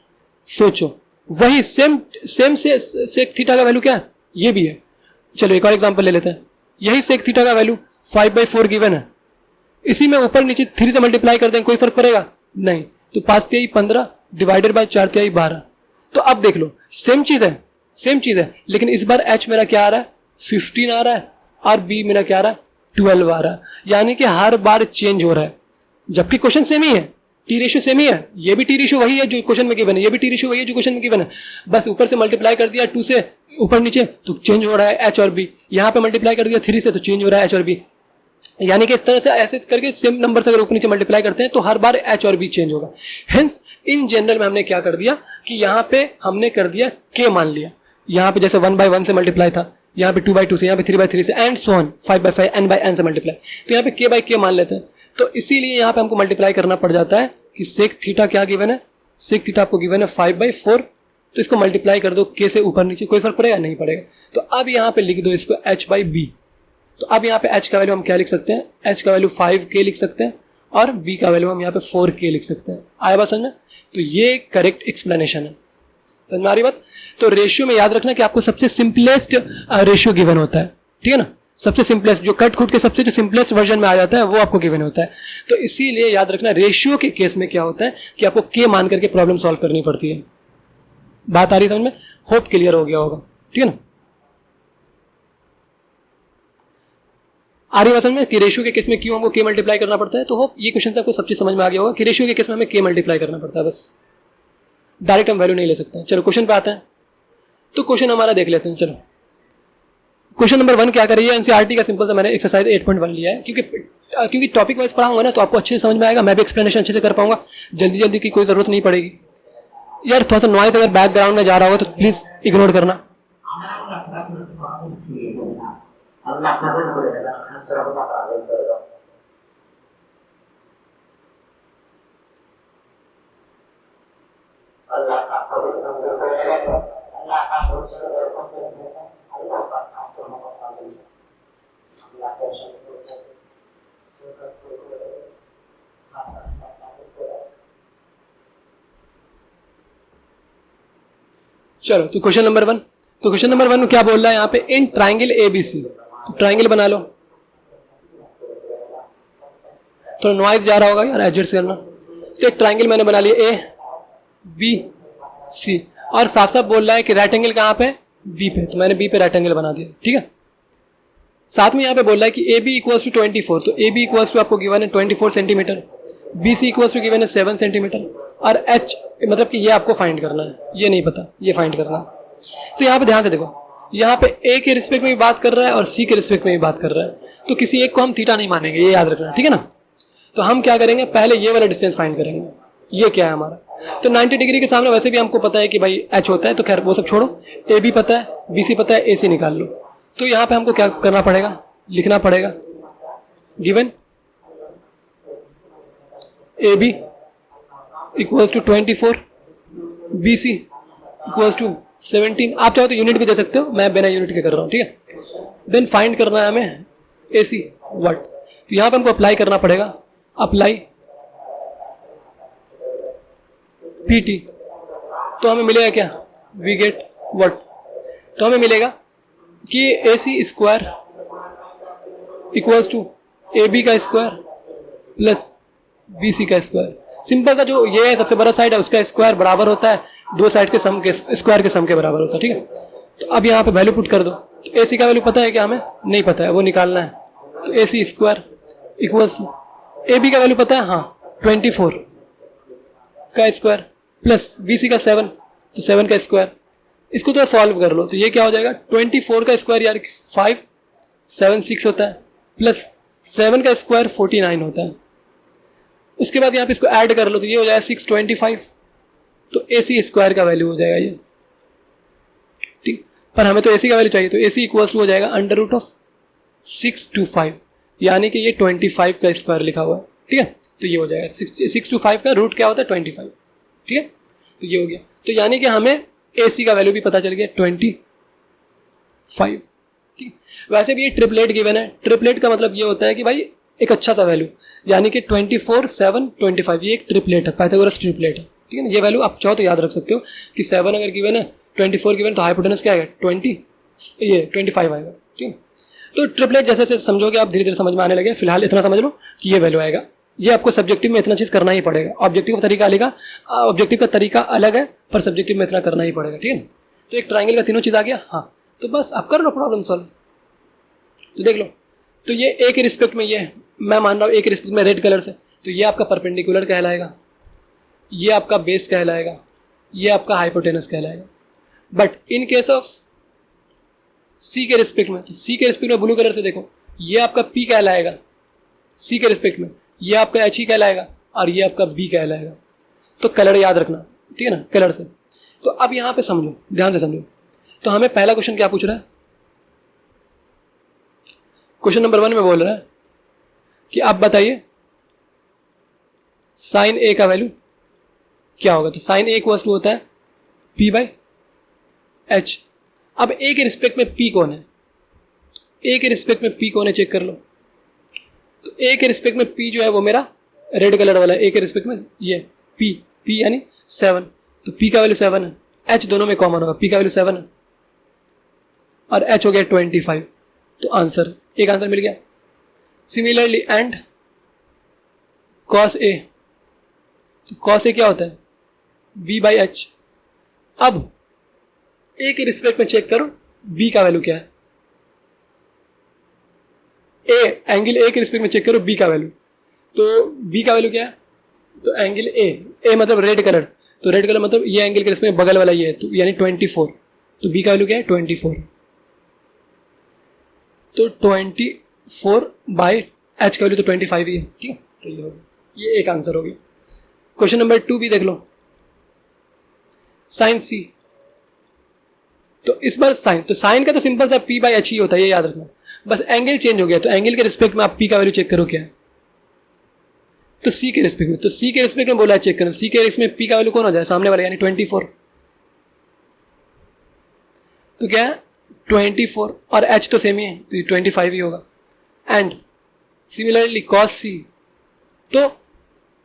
सोचो वही सेम सेम से सेक थीटा का वैल्यू क्या है, ये भी है। चलो एक और एग्जांपल ले लेते हैं। यही सेक थीटा का वैल्यू 5/4 गिवन है, इसी में ऊपर नीचे 3 से मल्टीप्लाई कर दें, कोई फर्क पड़ेगा नहीं। तो 5×3 15 डिवाइडेड बाय 4×3 12। तो अब देख लो सेम चीज है, सेम चीज है, लेकिन इस बार h मेरा क्या आ रहा है 15 आ रहा है और b मेरा क्या आ रहा है 12 आ रहा है। यानी कि हर बार चेंज हो रहा है, जबकि क्वेश्चन सेम ही है, टी रेशियो सेम ही है, ये भी टी रेशियो वही है जो क्वेश्चन में गिवन है, ये भी टी रेशियो वही है जो क्वेश्चन में गिवन है, बस ऊपर से मल्टीप्लाई कर दिया 2 से ऊपर नीचे तो चेंज हो रहा है h और b, यहाँ पे मल्टीप्लाई कर दिया 3 से तो चेंज हो रहा है h और b। यानी कि इस तरह से ऐसे करके सेम नंबर से अगर ऊपर नीचे मल्टीप्लाई करते हैं तो हर बार h और b चेंज होगा। हेंस इन जनरल में हमने क्या कर दिया कि यहाँ पे हमने कर दिया k मान लिया, यहाँ पे जैसे 1/1 से मल्टीप्लाई था, यहाँ पे 2/2 से, यहाँ पे 3/3 से एंड सो ऑन 5/5 n/n से मल्टीप्लाई, तो यहाँ पे k/k मान लेते हैं। तो इसीलिए यहाँ पे हमको मल्टीप्लाई करना पड़ जाता है कि सेक थीटा क्या गिवन है, सेक थीटा आपको गिवन है 5/4, तो इसको मल्टीप्लाई कर दो k से ऊपर नीचे, कोई फर्क पड़ेगा नहीं पड़ेगा। तो अब यहाँ पे लिख दो इसको h/b। तो अब यहाँ पे h का वैल्यू हम क्या लिख सकते हैं, h का वैल्यू 5k लिख सकते हैं और b का वैल्यू हम यहाँ पे 4k लिख सकते हैं। आया बात समझ में? तो ये करेक्ट एक्सप्लेनेशन है, समझ में आ रही बात? तो रेशियो में याद रखना कि आपको सबसे सिंपलेस्ट रेशियो गिवन होता है, ठीक है ना, सबसे सिंपलेस्ट जो कट खुट के सबसे जो सिंपलेस्ट वर्जन में आ जाता है वो आपको गिवन होता है। तो इसीलिए याद रखना रेशियो के केस में क्या होता है कि आपको k मान करके प्रॉब्लम सॉल्व करनी पड़ती है। बात आ रही समझ में? होप क्लियर हो गया होगा, ठीक है ना? आ रही समझ में कि रेशियो के केस में क्यों हमको k मल्टीप्लाई करना पड़ता है? तो होप ये क्वेश्चन से आपको सब चीज समझ में आ गया होगा कि रेशियो के केस में हमें k मल्टीप्लाई करना पड़ता है, बस डायरेक्ट हम वैल्यू नहीं ले सकते हैं। चलो क्वेश्चन पे आते हैं, तो क्वेश्चन हमारा देख लेते हैं। चलो क्वेश्चन नंबर 1 क्या करिए, एनसीईआरटी का सिंपल सा मैंने एक्सरसाइज 8.1 लिया है, क्योंकि टॉपिक वाइज पढ़ाऊंगा ना तो आपको अच्छे से समझ में आएगा, मैं भी एक्सप्लेनेशन अच्छे से कर पाऊंगा, जल्दी की कोई जरूरत नहीं पड़ेगी। यार थोड़ा सा नॉइज अगर बैकग्राउंड में जा रहा होगा तो प्लीज इग्नोर करना। चलो तो क्वेश्चन नंबर 1, तो क्वेश्चन नंबर 1 में क्या बोल रहा है यहाँ पे, इन ट्राइंगल ABC, तो ट्राइंगल बना लो। तो नॉइज जा रहा होगा यार, एडजस्ट करना। तो एक ट्राइंगल मैंने बना लिया ABC और साथ साथ बोल रहा है कि राइट एंगल कहाँ पे, B पे, तो मैंने B पे राइट एंगल बना दिया, ठीक है। साथ में यहाँ पे बोल रहा है कि AB इक्वल्स टू 24, तो AB इक्वल्स टू आपको गिवन है 24 centimetre, BC equals to given है 7 सेंटीमीटर और H मतलब कि ये आपको फाइंड करना है, ये नहीं पता, ये फाइंड करना है। तो यहाँ पे ध्यान से देखो, यहाँ पे A के रिस्पेक्ट में भी बात कर रहा है और C के रिस्पेक्ट में भी बात कर रहा है, तो किसी एक को हम थीटा नहीं मानेंगे, ये याद रखना, ठीक है ना। तो हम क्या करेंगे, पहले ये वाला डिस्टेंस फाइंड करेंगे, ये क्या है हमारा। तो 90 डिग्री के सामने वैसे भी हमको पता है कि भाई H होता है, तो खैर वो सब छोड़ो, AB पता है, BC पता है, AC निकाल लो। तो यहाँ पे हमको क्या करना पड़ेगा, लिखना पड़ेगा given AB equals to 24, BC equals to 17, आप चाहो तो यूनिट भी दे सकते हो, मैं बिना यूनिट के कर रहा हूँ, ठीक है। देन फाइंड करना है हमें AC व्हाट, तो यहाँ पे हमको अप्लाई करना पड़ेगा, अप्लाई PT, तो हमें मिलेगा क्या, वी गेट व्हाट, तो हमें मिलेगा कि AC square equals to AB का स्क्वायर प्लस BC का स्क्वायर। सिंपल सा जो ये है सबसे बड़ा साइड है उसका स्क्वायर बराबर होता है दो साइड के सम के स्क्वायर के सम के बराबर होता है, ठीक है। तो अब यहाँ पे वैल्यू पुट कर दो, तो AC का वैल्यू पता है क्या, हमें नहीं पता है, वो निकालना है। तो AC square equals to AB का वैल्यू पता है, हाँ 24 का स्क्वायर प्लस BC का 7, तो 7 का स्क्वायर। इसको थोड़ा सॉल्व कर लो, तो ये क्या हो जाएगा, 24 का स्क्वायर यार 5 7 6 होता है, प्लस 7 का स्क्वायर 49 होता है। उसके बाद यहाँ पे इसको ऐड कर लो, तो ये हो जाएगा 625, तो AC स्क्वायर का वैल्यू हो जाएगा ये, ठीक। पर हमें तो AC का वैल्यू चाहिए, तो AC इक्वल्स टू हो जाएगा √625, यानी कि ये 25 का स्क्वायर लिखा हुआ है, ठीक है। तो ये हो जाएगा 625 का रूट क्या होता है 25, ठीक है। तो ये हो गया, तो यानी कि हमें AC का वैल्यू भी पता चल गया 25, ठीक। वैसे भी ये ट्रिपलेट गिवन है, ट्रिपलेट का मतलब ये होता है कि भाई एक अच्छा सा वैल्यू, यानी कि 24 7 25, ये एक ट्रिपलेट है, पाइथागोरस ट्रिपलेट है, ठीक है ना। ये वैल्यू आप चाहो तो याद रख सकते हो कि 7 अगर गिवन है, 24 गिवन, तो हाइपोटेनस क्या आएगा 25 आएगा। ठीक है, तो ट्रिपलेट जैसे जैसे समझोगे आप धीरे धीरे समझ में आने लगे। फिलहाल इतना समझ लो कि ये वैल्यू आएगा। ये आपको सब्जेक्टिव में इतना चीज़ करना ही पड़ेगा। ऑब्जेक्टिव का तरीका अलग है, ऑब्जेक्टिव का तरीका अलग है, पर सब्जेक्टिव में इतना करना ही पड़ेगा। ठीक है, तो एक ट्राइंगल का तीनों चीज़ आ गया। हाँ, तो बस आप कर लो प्रॉब्लम सॉल्व। तो देख लो, तो ये ए के रिस्पेक्ट में, ये मैं मान रहा हूँ ए के रिस्पेक्ट में रेड कलर से, तो ये आपका परपेंडिकुलर कहलाएगा, ये आपका बेस कहलाएगा, ये आपका हाइपोटेनस कहलाएगा। बट इन केस ऑफ सी के रिस्पेक्ट में, तो सी के रिस्पेक्ट में ब्लू कलर से देखो, ये आपका पी कहलाएगा सी के रिस्पेक्ट में, ये आपका एच ही कहलाएगा, और ये आपका बी कहलाएगा। तो कलर याद रखना, ठीक है ना, कलर से। तो अब यहां पे समझो, ध्यान से समझो। तो हमें पहला क्वेश्चन क्या पूछ रहा है? क्वेश्चन नंबर 1 में बोल रहा है कि आप बताइए साइन ए का वैल्यू क्या होगा। तो साइन ए इक्वल्स टू होता है पी बाई एच। अब ए के रिस्पेक्ट में पी कौन है, ए के रिस्पेक्ट में पी कौन है चेक कर लो। तो ए के रिस्पेक्ट में पी जो है वो मेरा रेड कलर वाला है। ए के रिस्पेक्ट में ये पी यानी 7, तो पी का वैल्यू 7 है। एच दोनों में कॉमन होगा, पी का वैल्यू 7 है और एच हो गया 25। तो आंसर, एक आंसर मिल गया। सिमिलरली एंड कॉस ए, तो कॉस ए क्या होता है बी बाई एच। अब ए के रिस्पेक्ट में चेक करो बी का वैल्यू क्या है। ए एंगल ए के रिस्पेक्ट में चेक करो बी का वैल्यू, तो बी का वैल्यू क्या है, तो एंगल ए मतलब रेड कलर, तो रेड कलर मतलब ये एंगल के रिस्पेक्ट में बगल वाला ये है, तो यानी 24। तो बी का वैल्यू क्या है 24। तो 24 बाई एच का वैल्यू तो 25 ही है। ठीक है, तो ये हो गया, ये एक आंसर हो गया। क्वेश्चन नंबर 2 भी देख लो, साइन सी। तो इस बार साइन, तो साइन का तो सिंपल सा पी बाई एच ही होता है, ये याद रखना। बस एंगल चेंज हो गया, तो एंगल के रिस्पेक्ट में आप पी का वैल्यू चेक करो क्या है। तो सी के रिस्पेक्ट में, तो सी के रिस्पेक्ट में बोला है चेक करो, सी के रिस्पेक्ट में पी का वैल्यू कौन हो जाए सामने वाला, यानी 24। तो क्या है 24 और एच तो सेम ही है, तो 25 ही होगा। एंड सिमिलरली कॉस सी, तो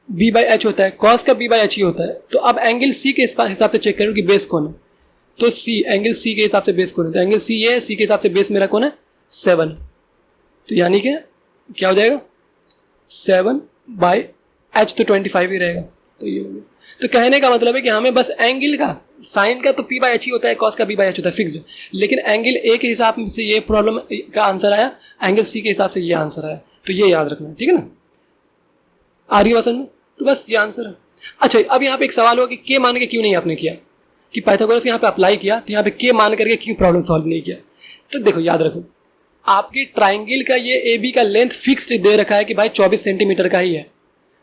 बी बाई एच होता है, कॉस का बी बाई एच ही होता है। तो अब एंगल सी के हिसाब से चेक करो कि बेस कौन है। तो सी, एंगल सी के हिसाब से बेस कौन है, तो एंगल सी ये है, सी के हिसाब से बेस मेरा कौन है 7। तो यानी कि क्या हो जाएगा 7 बाई एच, तो 25 ही रहेगा। तो ये हो गया। तो कहने का मतलब है कि हमें बस एंगल का, साइन का तो पी बाई एच ही होता है, कॉस का बी बाई एच होता है फिक्स्ड, लेकिन एंगल ए के हिसाब से ये प्रॉब्लम का आंसर आया, एंगल सी के हिसाब से ये आंसर आया। तो ये याद रखना, ठीक है ना। आ रही बात समझ में? तो बस ये आंसर है। अच्छा, अब यहाँ पे एक सवाल हुआ कि के मान के क्यों नहीं आपने किया, कि पाइथागोरस यहाँ पे अप्लाई किया, तो यहाँ पे के मान करके क्यों प्रॉब्लम सॉल्व नहीं किया। तो देखो याद रखो, आपके ट्राइंगल का ये ए बी का लेंथ फिक्स्ड दे रखा है कि भाई 24 सेंटीमीटर का ही है,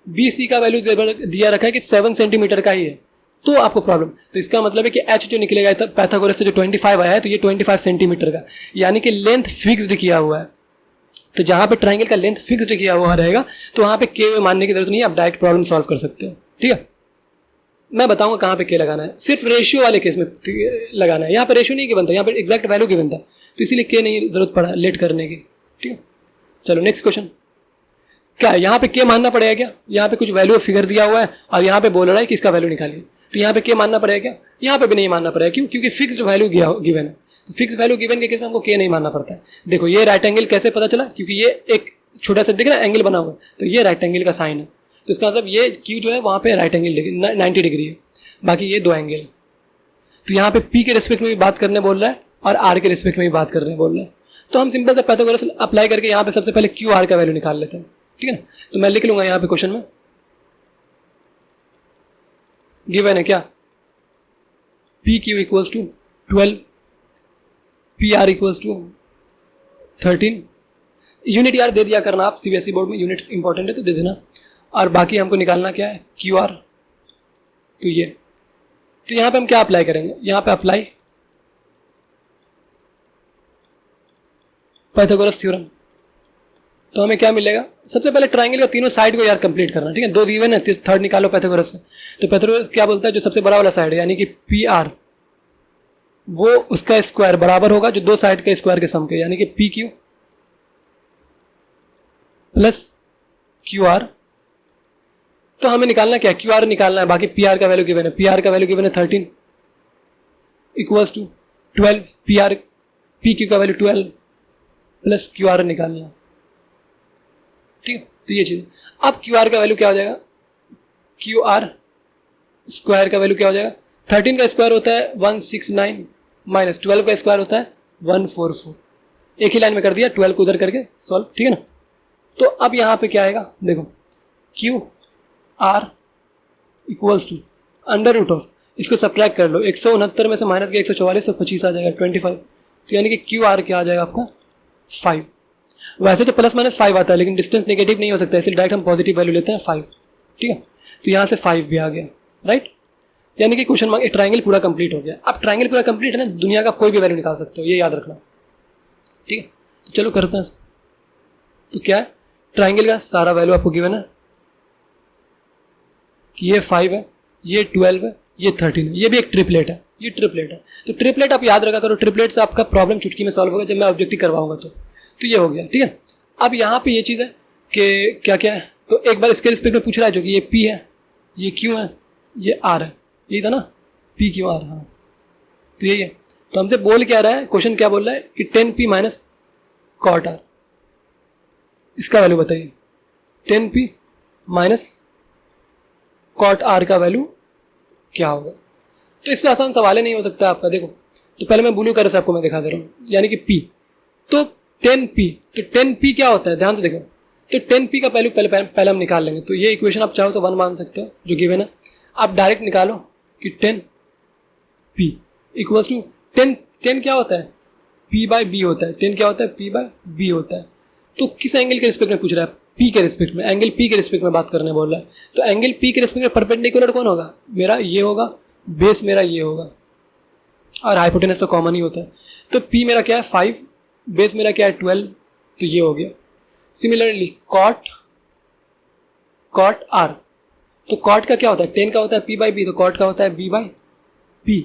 बी सी का वैल्यू दिया रखा है कि 7 सेंटीमीटर का ही है, तो आपको प्रॉब्लम। तो इसका मतलब है कि एच जो निकलेगा पाइथागोरस से जो 25 आया है, तो ये 25 सेंटीमीटर का, यानी कि लेंथ फिक्स्ड किया हुआ है। तो जहां पे ट्राइंगल का लेंथ फिक्स्ड किया हुआ रहेगा, तो वहां पे के मानने की जरूरत नहीं है, आप डायरेक्ट प्रॉब्लम सॉल्व कर सकते हो। ठीक है, मैं बताऊंगा कहां पे के लगाना है, सिर्फ रेशियो वाले केस में लगाना है। यहाँ पे रेशियो नहीं गिवन था, यहाँ पे एग्जैक्ट वैल्यू गिवन था, तो इसीलिए के नहीं जरूरत पड़ा लेट करने की। ठीक है, चलो नेक्स्ट क्वेश्चन। क्या यहाँ पे के मानना पड़ेगा क्या? यहाँ पे कुछ वैल्यू फिगर दिया हुआ है और यहाँ पे बोल रहा है कि इसका वैल्यू निकालिए, तो यहाँ पे के मानना पड़ेगा क्या? यहाँ पे भी नहीं मानना पड़ेगा। क्यों? क्योंकि फिक्स्ड वैल्यू गिवन है। तो फिक्स वैल्यू गिवन के केस में हमको के नहीं मानना पड़ता है। देखो ये राइट एंगल कैसे पता चला, क्योंकि ये एक छोटा सा दिख रहा है एंगल बना हुआ, तो ये राइट एंगल का साइन है। तो इसका मतलब ये क्यू जो है वहाँ पे राइट एंगल 90 डिग्री है, बाकी ये 2 एंगल है। तो यहाँ पे पी के रिस्पेक्ट में भी बात करने बोल रहा है और आर के रिस्पेक्ट में भी बात करने बोल रहा है। तो हम सिंपल से पाइथागोरस अप्लाई करके यहाँ पे सबसे पहले क्यू आर का वैल्यू निकाल लेते हैं। ठीक है ना, तो मैं लिख लूंगा यहाँ पे क्वेश्चन में गिवन है क्या, P Q equals to 12, P R equals to 13। Unit यार दे दिया करना आप, सीबीएसई बोर्ड में यूनिट इंपॉर्टेंट है तो दे देना। और बाकी हमको निकालना क्या है क्यू आर, तो ये। तो यहाँ पे हम क्या अप्लाई करेंगे, यहाँ पे अप्लाई पाइथागोरस थ्योरम। तो हमें क्या मिलेगा, सबसे पहले ट्राइंगल का तीनों साइड को यार कंप्लीट करना। ठीक है, 2 गिवन है, थर्ड निकालो पाइथागोरस से। तो पाइथागोरस क्या बोलता है, जो सबसे बड़ा वाला साइड है यानी कि पी आर, वो उसका स्क्वायर बराबर होगा जो 2 साइड के स्क्वायर के सम के, यानी कि P Q plus Q are तो हमें निकालना क्या है, क्यू आर निकालना है, बाकी पी आर का वैल्यू गिवन है, पी आर का वैल्यू गिवन है 13 equals to 12, P R P Q का वैल्यू 12 प्लस क्यू आर निकालना है, ठीक है। तो ये चीज़, अब क्यू आर का वैल्यू क्या हो जाएगा, क्यू आर स्क्वायर का वैल्यू क्या हो जाएगा, 13 का स्क्वायर होता है 169 माइनस 12 का स्क्वायर होता है 144, एक ही लाइन में कर दिया, 12 को उधर करके सॉल्व, ठीक है ना। तो अब यहाँ पे क्या आएगा, देखो Q R equals to under root of, इसको सब्ट्रैक्ट कर लो, 169 में से माइनस के 144 तो 25 आ जाएगा 25, तो यानी कि क्यू आर क्या आ जाएगा आपका 5। वैसे तो प्लस माइनस 5 आता है, लेकिन डिस्टेंस नेगेटिव नहीं हो सकता, इसलिए डायरेक्ट हम पॉजिटिव वैल्यू लेते हैं 5, ठीक है। तो यहाँ से 5 भी आ गया, राइट, यानी कि क्वेश्चन मार्क ट्राइंगल पूरा कंप्लीट हो गया। अब ट्राइंगल पूरा कंप्लीट है ना, दुनिया का कोई भी वैल्यू निकाल सकते हो, ये याद रखना, ठीक है। तो चलो करते हैं, तो क्या है, ट्राइंगल का सारा वैल्यू आपको गिवन है कि ये 5 है, ये 12 है, ये 13 है, ये भी एक ट्रिपलेट है, ये ट्रिपलेट है। तो ट्रिपलेट आप याद रखा करो, ट्रिपलेट से आपका प्रॉब्लम चुटकी में सॉल्व होगा जब मैं ऑब्जेक्टिव करवाऊंगा। तो ये हो गया, ठीक है। अब यहाँ पे ये चीज़ है कि क्या क्या है, तो एक बार इसके रिस्पेक्ट में पूछ रहा है, जो कि ये P है, ये Q है, ये R है, यही था ना, P Q R, हाँ तो यही है। तो हमसे बोल क्या रहा है, क्वेश्चन क्या बोल रहा है कि 10P माइनस कॉट R, इसका वैल्यू बताइए, 10P माइनस कॉट R का वैल्यू क्या होगा। तो इससे आसान सवाल ही नहीं हो सकता आपका। देखो, तो पहले मैं ब्लू कलर से आपको मैं दिखा दे रहा हूँ, यानी कि P, तो 10P, तो 10P क्या होता है, ध्यान से देखो, तो 10P का वैल्यू पहले हम निकाल लेंगे। तो ये इक्वेशन आप चाहो तो 1 मान सकते हो, जो गिवन है, आप डायरेक्ट निकालो कि 10P इक्वल्स टू 10 क्या होता है, P बाई B होता है, 10 क्या होता है, P बाई B होता है। तो किस एंगल के रिस्पेक्ट में पूछ रहा है, P के रिस्पेक्ट में, एंगल P के रिस्पेक्ट में बात करने बोल रहा है। तो एंगल P के रिस्पेक्ट में परपेंडिकुलर कौन होगा, मेरा ये होगा, बेस मेरा ये होगा, और हाइपोटेनस तो कॉमन ही होता है। तो P मेरा क्या है 5, बेस मेरा क्या है 12, तो ये हो गया। सिमिलरली कॉट R, तो कॉट का क्या होता है, 10 का होता है P बाई B, तो कॉट का होता है B बाई P।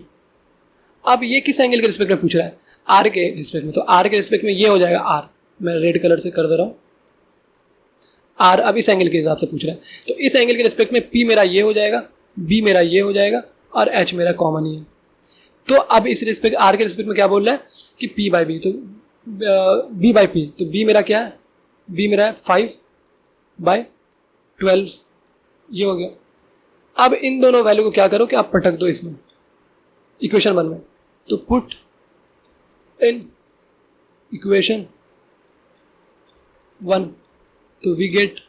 अब ये किस एंगल के रिस्पेक्ट में पूछ रहा है, R के रिस्पेक्ट में, तो R के रिस्पेक्ट में ये हो जाएगा R, मैं रेड कलर से कर दे रहा हूँ R। अब इस एंगल के हिसाब से पूछ रहा है, तो इस एंगल के रिस्पेक्ट में P मेरा ये हो जाएगा, B मेरा ये हो जाएगा, और H मेरा कॉमन ही है। तो अब इस रिस्पेक्ट R के रिस्पेक्ट में क्या बोल रहा है कि P बाई B, तो B बाई P, तो B मेरा क्या है, B मेरा है 5 बाई 12, ये हो गया। अब इन दोनों वैल्यू को क्या करो कि आप पटक दो इसमें, इक्वेशन 1 में, तो पुट इन इक्वेशन 1, तो वी गेट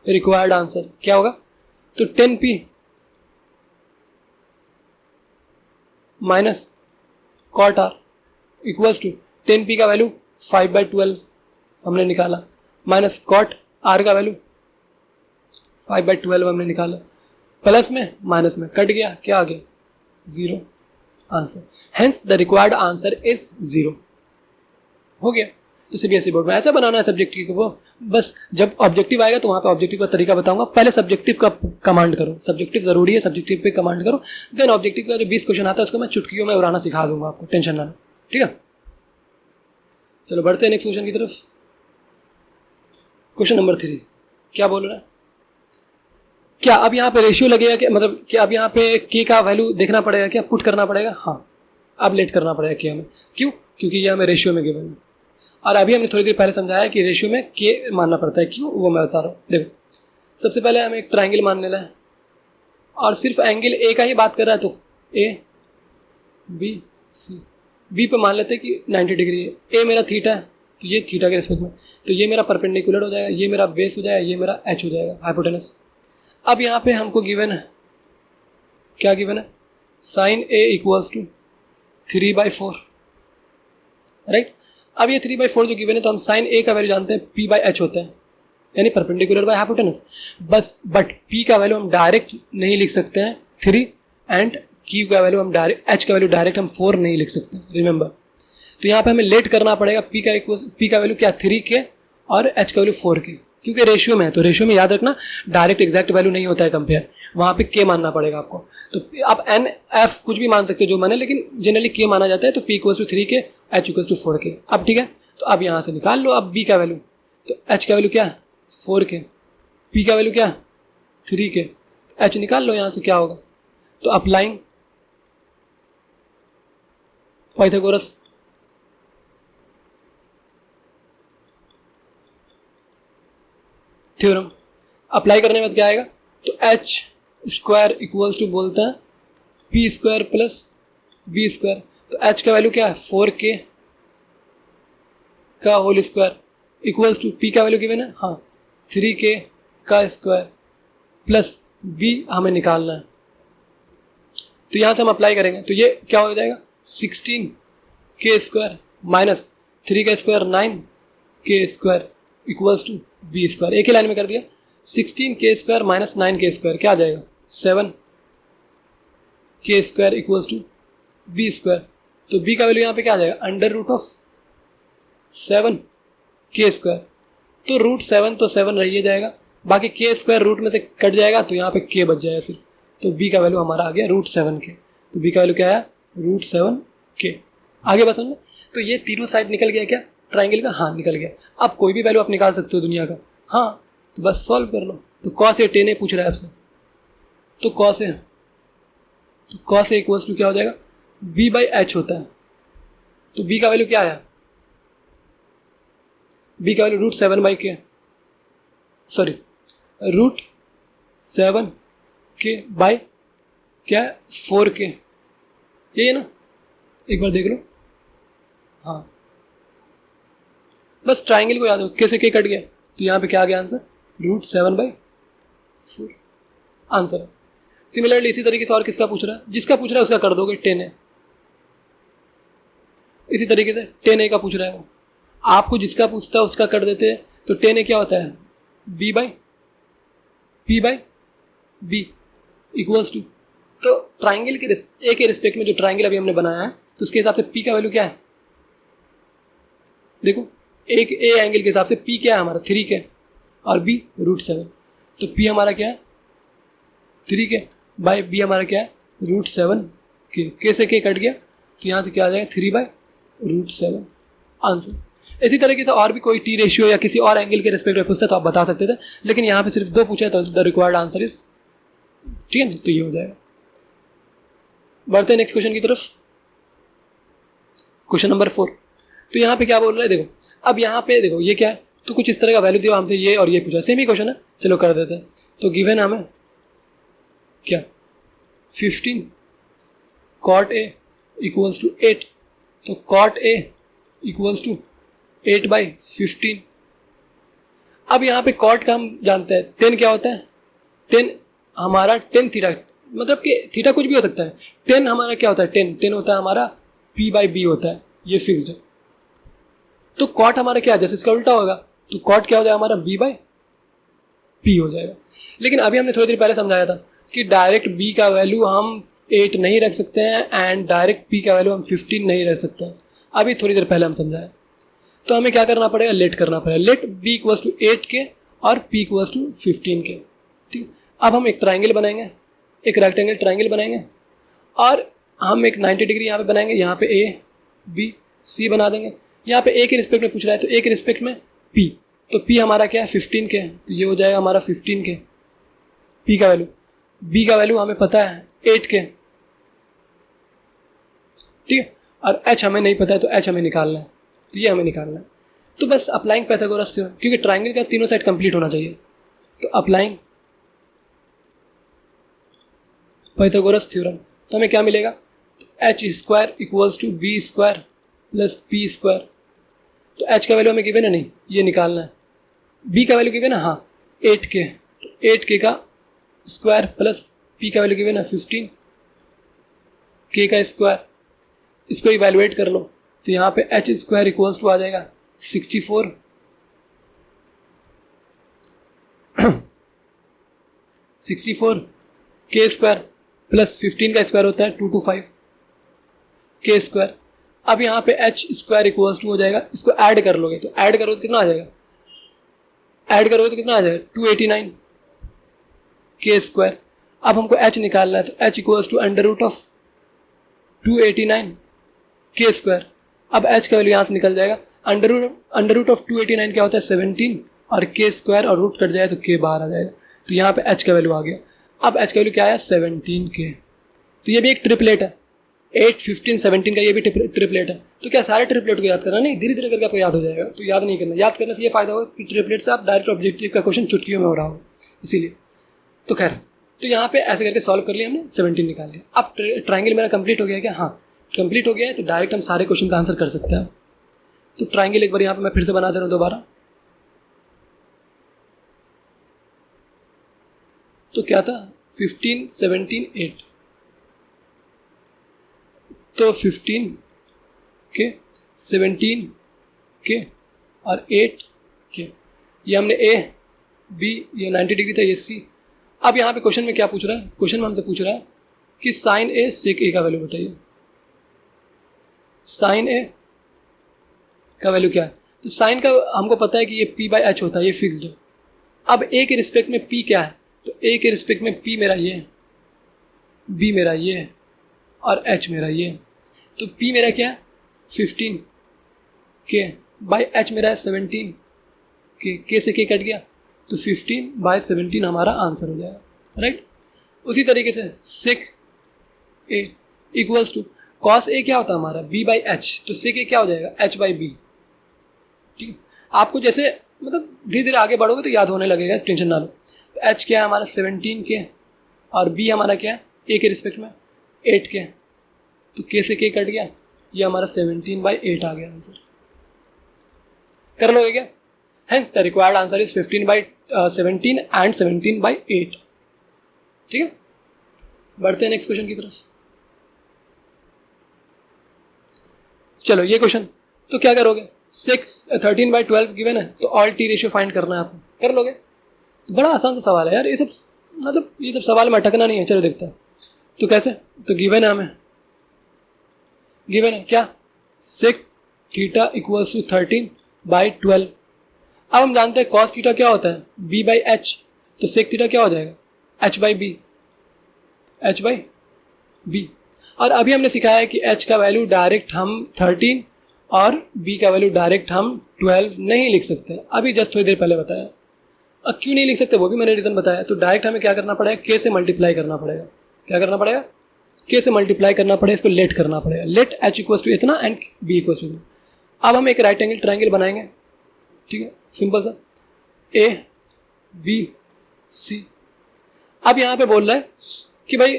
रिक्वायर्ड आंसर क्या होगा, तो 10P minus cot R equals to 10P का वैल्यू 5 बाई 12 हमने निकाला, माइनस कॉट R का वैल्यू 5 बाई 12 हमने निकाला, प्लस में माइनस में कट गया, क्या आ गया 0 answer. Hence the required answer is 0, हो गया। तो सीबीएसई बोर्ड में ऐसा बनाना है सब्जेक्टिव को, बस जब ऑब्जेक्टिव आएगा तो वहाँ पे ऑब्जेक्टिव का तरीका बताऊंगा, पहले सब्जेक्टिव का कमांड करो, सब्जेक्टिव जरूरी है, सब्जेक्टिव पे कमांड करो, देन ऑब्जेक्टिव का जो 20 क्वेश्चन आता है उसको मैं चुटकियों में उड़ाना सिखा दूंगा आपको, टेंशन ना लो, ठीक है। चलो बढ़ते हैं नेक्स्ट क्वेश्चन की तरफ। क्वेश्चन नंबर 3 क्या बोल रहा है, क्या अब यहाँ पे रेशियो लगेगा, क्या मतलब क्या अब यहाँ पे के का वैल्यू देखना पड़ेगा, क्या पुट करना पड़ेगा, हाँ अब लेट करना पड़ेगा के हमें, क्यों, क्योंकि ये हमें रेशियो में गिवन है, और अभी हमने थोड़ी देर पहले समझाया है कि रेशियो में के मानना पड़ता है, क्यों वो मैं बता रहा हूँ। देखो, सबसे पहले हमें एक ट्राइंगल मान लेना है, और सिर्फ एंगल ए का ही बात कर रहा है, तो ए बी सी, बी पे मान लेते हैं कि 90 डिग्री है, ए मेरा थीटा है, तो ये थीटा के रिस्पेक्ट में, तो ये मेरा परपेंडिकुलर हो जाएगा, ये मेरा बेस हो जाएगा, ये मेरा एच हो जाएगा, हाइपोटेनस। अब यहाँ पे हमको गिवन है, क्या गिवन है, sine A equals to 3/4, right. अब ये 3/4 जो गिवन है, तो हम साइन ए का वैल्यू जानते हैं P बाई एच होता है, यानी परपेंडिकुलर बाय हाइपोटेनस, बस बट P का वैल्यू हम डायरेक्ट नहीं लिख सकते हैं 3, एंड Q का वैल्यू हम डायरेक्ट, H का वैल्यू डायरेक्ट हम 4 नहीं लिख सकते, रिमेंबर। तो यहाँ पे हमें लेट करना पड़ेगा, P का वैल्यू क्या 3 के और H का वैल्यू 4 के, क्योंकि रेशियो में है, तो रेशियो में याद रखना डायरेक्ट एग्जैक्ट वैल्यू नहीं होता है कंपेयर, वहाँ पे के मानना पड़ेगा आपको। तो आप एन एफ कुछ भी मान सकते हो जो माने, लेकिन जनरली के माना जाता है, तो P इक्वल्स टू 3 के, H इक्वल्स टू 4 के। अब ठीक है, तो अब यहाँ से निकाल लो अब B का वैल्यू, तो H का वैल्यू क्या है 4 के, P का वैल्यू क्या है 3k, h निकाल लो यहाँ से क्या होगा। तो अप्लाइंग पाइथागोरस थ्योरम अप्लाई करने में क्या आएगा, तो एच स्क्वायर इक्वल्स टू बोलता है P square plus B square. तो एच का वैल्यू क्या है 4k का whole square equals to P का वैल्यू गिवन है, हाँ 3k का स्क्वायर प्लस बी हमें निकालना है। तो यहाँ से हम अप्लाई करेंगे तो ये क्या हो जाएगा 16k स्क्वायर माइनस 3 का square 9k square equals to B square. एक ही लाइन में कर दिया, 16k square minus 9k square क्या आ जाएगा 7k square equals to B square. तो बी का वैल्यू यहाँ पे क्या आ जाएगा under root of 7k square. तो रूट 7 तो 7 रह जाएगा, बाकी k स्क्वायर रूट में से कट जाएगा तो यहाँ पे k बच जाएगा सिर्फ। तो b का वैल्यू हमारा आ गया रूट 7k। तो b का वैल्यू क्या है रूट 7k। आगे बस समझ। तो ये तीनों साइड निकल गया क्या ट्राइंगल का, हाँ निकल गया। अब कोई भी वैल्यू आप निकाल सकते हो दुनिया का, हाँ तो बस सॉल्व कर लो। तो cos a tan a पूछ रहा है आपसे, तो cos a इक्वल्स टू क्या हो जाएगा b बाई एच होता है। तो b का वैल्यू क्या आया, b का वैल्यू रूट 7 बाई के, सॉरी रूट 7k बाई क्या 4k, यही है ना, एक बार देख लो। हाँ बस ट्राइंगल को याद हो कैसे k कट गया, तो यहाँ पे क्या आ गया आंसर रूट 7 बाई 4 आंसर है। सिमिलरली इसी तरीके से और किसका पूछ रहा है, जिसका पूछ रहा है उसका कर दोगे 10a। इसी तरीके से 10a का पूछ रहा है वो, आपको जिसका पूछता है उसका कर देते हैं। तो 10a क्या होता है b by p by b equals to, तो ट्राइंगल के a के रिस्पेक्ट में जो ट्राइंगल अभी हमने बनाया है तो उसके हिसाब से p का वैल्यू क्या है, देखो एक a एंगल के हिसाब से p क्या है हमारा 3k और b रूट 7। तो p हमारा क्या है 3k बाई b हमारा क्या है रूट 7k, k से k कट गया तो यहाँ से क्या आ जाएगा 3 बाई रूट 7 आंसर। इसी तरीके से और भी कोई टी रेशियो या किसी और एंगल के रिस्पेक्ट में पूछता तो आप बता सकते थे, लेकिन यहाँ पे सिर्फ 2 पूछा तो द रिक्वायर्ड आंसर इज, ठीक है ना, तो ये हो जाएगा। बढ़ते हैं नेक्स्ट क्वेश्चन की तरफ, क्वेश्चन नंबर 4। तो यहाँ पे क्या बोल रहा है देखो, अब यहाँ पे देखो ये क्या है, तो कुछ इस तरह का वैल्यू दिया हमसे ये और ये पूछा, सेम ही क्वेश्चन है, चलो कर देते हैं। तो गिवन हमें क्या 15 cot a इक्वल्स टू 8, तो cot a equals to 8 by 15। अब यहाँ पे cot का हम जानते हैं 10 क्या होता है, 10 हमारा 10 थीटा, मतलब कि थीटा कुछ भी हो सकता है। 10 हमारा क्या होता है 10 होता है हमारा p बाई b होता है, ये फिक्स्ड है। तो cot हमारा क्या है, जैसे इसका उल्टा होगा तो cot क्या हो जाएगा हमारा b बाई p हो जाएगा। लेकिन अभी हमने थोड़ी देर पहले समझाया था कि डायरेक्ट b का वैल्यू हम 8 नहीं रख सकते हैं एंड डायरेक्ट p का वैल्यू हम 15 नहीं रख सकते हैं, अभी थोड़ी देर पहले हम समझाया। तो हमें क्या करना पड़ेगा, लेट करना पड़ेगा, late b equals to 8k और p इक्वल्स टू 15k। ठीक, अब हम एक ट्राइंगल बनाएंगे, एक रेक्टेंगल ट्राइंगल बनाएंगे और हम एक 90 डिग्री यहाँ पे बनाएंगे, यहाँ पे a b c बना देंगे। यहाँ पे a के रिस्पेक्ट में पूछ रहा है तो a के रिस्पेक्ट में p, तो p हमारा क्या है 15k, तो ये हो जाएगा हमारा 15k p का वैल्यू। b का वैल्यू हमें पता है 8k, ठीक है, और h हमें नहीं पता है तो h हमें निकालना है, तो ये हमें निकालना है। तो बस अप्लाइंग पाइथागोरस थ्योरम, क्योंकि ट्राइंगल का तीनों साइड कंप्लीट होना चाहिए, तो अप्लाइंग पाइथागोरस थ्योरम, तो हमें क्या मिलेगा, H square equals to B square plus P square. तो h का वैल्यू हमें गिवन है नहीं, ये निकालना है। b का वैल्यू गिवन है, हाँ 8k, तो 8k का स्क्वायर प्लस p का वैल्यू गिवन है 15 k का स्क्वायर, इसको इवैल्यूएट कर लो तो यहाँ पे h स्क्वायर इक्वल्स टू आ जाएगा 64 64 k स्क्वायर प्लस 15 का स्क्वायर होता है 225 k स्क्वायर। अब यहाँ पे h स्क्वायर इक्वल्स टू हो जाएगा, इसको ऐड कर लोगे तो ऐड करोगे तो कितना आ जाएगा, ऐड करोगे तो कितना आ जाएगा 289 k स्क्वायर। अब हमको h निकालना है तो h equals to under root of 289 k square. अब h का वैल्यू यहाँ से निकल जाएगा, अंडर रूट ऑफ 289 क्या होता है 17 और k स्क्वायर और रूट कट जाए तो k बाहर आ जाएगा। तो यहाँ पे h का वैल्यू आ गया। अब h का वैल्यू क्या आया 17 के। तो ये भी एक ट्रिपलेट है, 8, 15, 17 का ये भी ट्रिपलेट है। तो क्या सारे ट्रिपलेट को याद करना नहीं, धीरे धीरे करके आपको याद हो जाएगा। तो याद नहीं करना, याद करने से ये फायदा होगा कि ट्रिपलेट से आप डायरेक्ट ऑब्जेक्टिव का क्वेश्चन चुटकियों में हो रहा हो, इसीलिए। तो खैर, तो यहाँ पे ऐसे करके सॉल्व कर लिया हमने, 17 निकाल लिया। अब ट्राइंगल मेरा कंप्लीट हो गया क्या? हाँ कंप्लीट हो गया है। तो डायरेक्ट हम सारे क्वेश्चन का आंसर कर सकते हैं। तो ट्राइंगल एक बार यहाँ पे मैं फिर से बना दे रहा हूँ दोबारा। तो क्या था 15, 17, 8। तो 15 के, 17 के और 8 के, ये हमने ए बी, ये 90 डिग्री था, ये सी। अब यहाँ पे क्वेश्चन में क्या पूछ रहा है? क्वेश्चन में हमसे पूछ रहा है कि साइन ए सेक ए का वैल्यू बताइए। साइन ए का वैल्यू क्या है? तो साइन का हमको पता है कि ये पी बाई एच होता है, ये फिक्स्ड है। अब ए के रिस्पेक्ट में पी क्या है? तो ए के रिस्पेक्ट में पी मेरा ये है, बी मेरा ये है और एच मेरा ये है। तो पी मेरा क्या है 15 के, बाई एच मेरा है 17 के से के कट गया, तो 15 बाई 17 हमारा आंसर हो जाएगा, राइट। उसी तरीके से सेक ए इक्वल्स टू कॉस ए क्या होता है हमारा बी बाई एच, तो सेक ए क्या हो जाएगा एच बाई बी। ठीक है, आपको जैसे मतलब धीरे धीरे आगे बढ़ोगे तो याद होने लगेगा, टेंशन ना लो। तो एच क्या है हमारा 17 के और बी हमारा क्या है ए के रिस्पेक्ट में 8 के, तो के से के कट गया, ये हमारा 17 बाई 8 आ गया आंसर। कर लोगे क्या? Hence the required answer is 15 by 17 and 17 by 8। ठीक है, बढ़ते हैं नेक्स्ट क्वेश्चन की तरफ। चलो ये क्वेश्चन, तो क्या करोगे 13 by 12 गिवन है, तो ऑल टी रेशियो फाइंड करना है आपको। कर लोगे? तो बड़ा आसान सा सवाल है यार, ये सब मतलब ये सब सवाल में अटकना नहीं है। चलो देखते हैं तो कैसे। तो गिवन है, हमें गिवन है क्या sec theta equals to 13 by 12। अब हम जानते हैं कॉस थीटा क्या होता है बी बाई एच, तो सेक थीटा क्या हो जाएगा H by B, H by B. और अभी हमने सिखाया है कि एच का वैल्यू डायरेक्ट हम 13 और बी का वैल्यू डायरेक्ट हम 12 नहीं लिख सकते। अभी जस्ट थोड़ी देर पहले बताया। अब क्यों नहीं लिख सकते वो भी मैंने रीज़न बताया। तो डायरेक्ट हमें क्या करना पड़ेगा, के से मल्टीप्लाई करना पड़ेगा। क्या करना पड़ेगा? के से मल्टीप्लाई करना पड़ेगा, इसको लेट करना पड़ेगा। लेट एच इक्वल्स टू इतना एंड बी इक्वल्स टू इतना। अब हम एक राइट एंगल ट्राइंगल बनाएंगे, ठीक है, सिंपल सा ए बी सी। अब यहाँ पे बोल रहा है कि भाई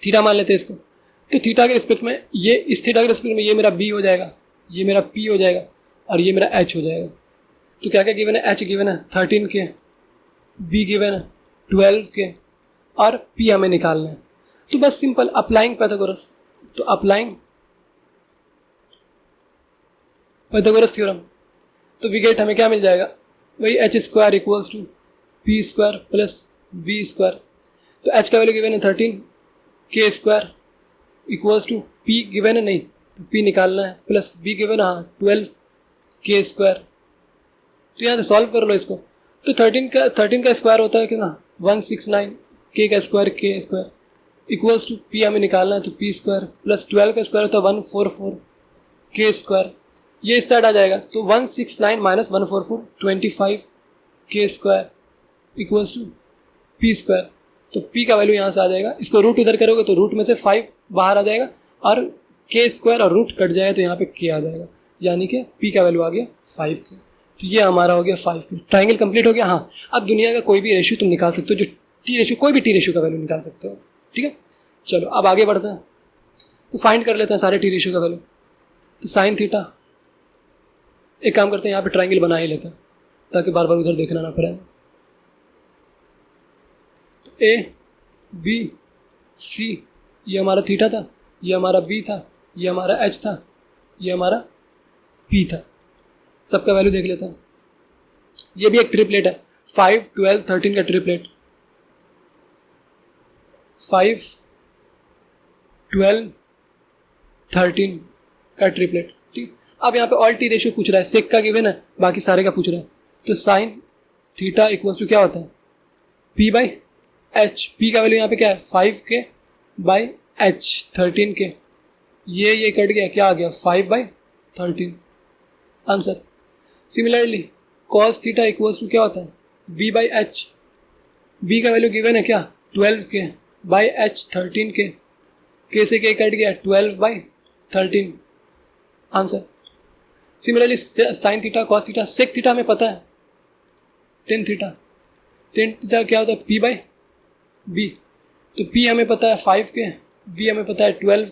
थीटा मान लेते हैं इसको, तो थीटा के रिस्पेक्ट में ये, इस थीटा के रिस्पेक्ट में ये मेरा बी हो जाएगा, ये मेरा पी हो जाएगा और ये मेरा एच हो जाएगा। तो क्या क्या गिवन है? एच गिवन है 13 के, बी गिवन है 12 के और पी हमें निकालना है। तो बस सिंपल अप्लाइंग पाइथागोरस। तो अप्लाइंग पाइथागोरस थ्योरम, तो विगेट हमें क्या मिल जाएगा वही H square equals to P square plus B square. तो एच का वैल्यू गिवन है 13, K square equals to P given है नहीं तो पी निकालना है, प्लस बी गिवन है हाँ 12 के स्क्वायर। तो यहाँ से सॉल्व कर लो इसको। तो 13 का स्क्वायर होता है कितना 169, के का स्क्वायर इक्वल्स टू पी हमें निकालना है तो पी स्क्वायर प्लस 12 का स्क्वायर होता है 144 के स्क्वायर। ये इस साइड आ जाएगा तो 169 माइनस 144 25 के square equals to P square. तो पी का वैल्यू यहाँ से आ जाएगा, इसको रूट इधर करोगे तो रूट में से 5 बाहर आ जाएगा और के स्क्वायर और रूट कट जाएगा तो यहाँ पे के आ जाएगा, यानी कि पी का वैल्यू आ गया 5 के। तो ये हमारा हो गया 5 के। ट्राइंगल कंप्लीट हो गया। हाँ, अब दुनिया का कोई भी रेशियो तुम निकाल सकते हो, जो टी रेशियो, कोई भी टी रेशियो का वैल्यू निकाल सकते हो। ठीक है, चलो अब आगे बढ़ते हैं। तो फाइंड कर लेते हैं सारे टी रेशियो का वैल्यू। तो साइन थीटा, एक काम करते हैं यहाँ पे ट्राइंगल बना ही लेते हैं ताकि बार बार उधर देखना ना पड़े। तो ए बी सी, ये हमारा थीटा था, ये हमारा बी था, ये हमारा एच था, ये हमारा पी था। सबका वैल्यू देख लेते हैं। ये भी एक ट्रिपलेट है, 5, 12, 13 का ट्रिपलेट। 5, 12, 13 का ट्रिपलेट। ठीक, अब यहाँ पे ऑल टी रेशियो पूछ रहा है, सेक का गिवन है, बाकी सारे का पूछ रहा है। तो साइन थीटा इक्वल्स टू क्या होता है पी बाई एच। पी का वैल्यू यहाँ पे क्या है 5 के बाई एच 13 के, ये कट गया, क्या आ गया 5 by 13 answer. Similarly cos theta equals to क्या होता है बी बाई एच बी का वैल्यू गिवन है क्या 12 के बाई एच 13 के से के कट गया 12 by 13 answer. Similarly sine theta cos theta sec theta हमें पता है टेन थीटा क्या होता है पी बाई बी, तो पी हमें पता है 5 के, बी हमें पता है 12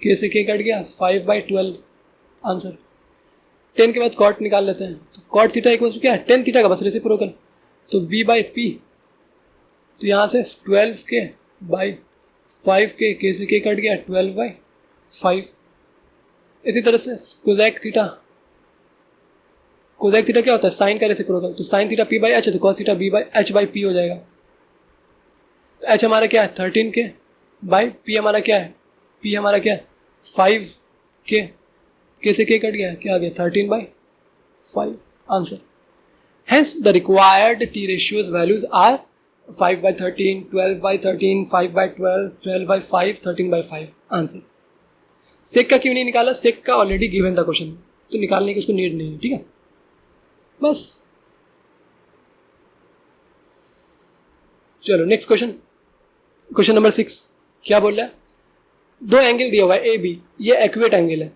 के से के कट गया 5 बाई 12 आंसर। 10 के बाद कॉट निकाल लेते हैं, तो कॉट थीटा इक्वल टू क्या है 10 थीटा का बस रेसिप्रोकल, तो बी बाई पी, तो यहाँ से 12 के बाई 5 के से के कट गया 12 बाई 5। इसी तरह से कोजेक थीटा क्या होता है साइन का रेसिप्रोकल, तो sine theta P by H है तो cos theta B by H by P हो जाएगा। तो एच हमारा क्या है 13 के बाई पी हमारा क्या है 5 के से के कट गया क्या आ गया 13 by 5 answer. Hence the required T ratios values are 5 by 13, 12 by 13, 5 by 12, 12 by 5, 13 by 5 answer. सेक का क्यों नहीं निकाला, सेक का ऑलरेडी गिवन था क्वेश्चन में, तो निकालने की उसको नीड नहीं है, ठीक है बस। चलो नेक्स्ट क्वेश्चन नंबर 6 क्या बोल रहा है, दो एंगल दिया हुआ है ए बी, ये एक्यूरेट एंगल है,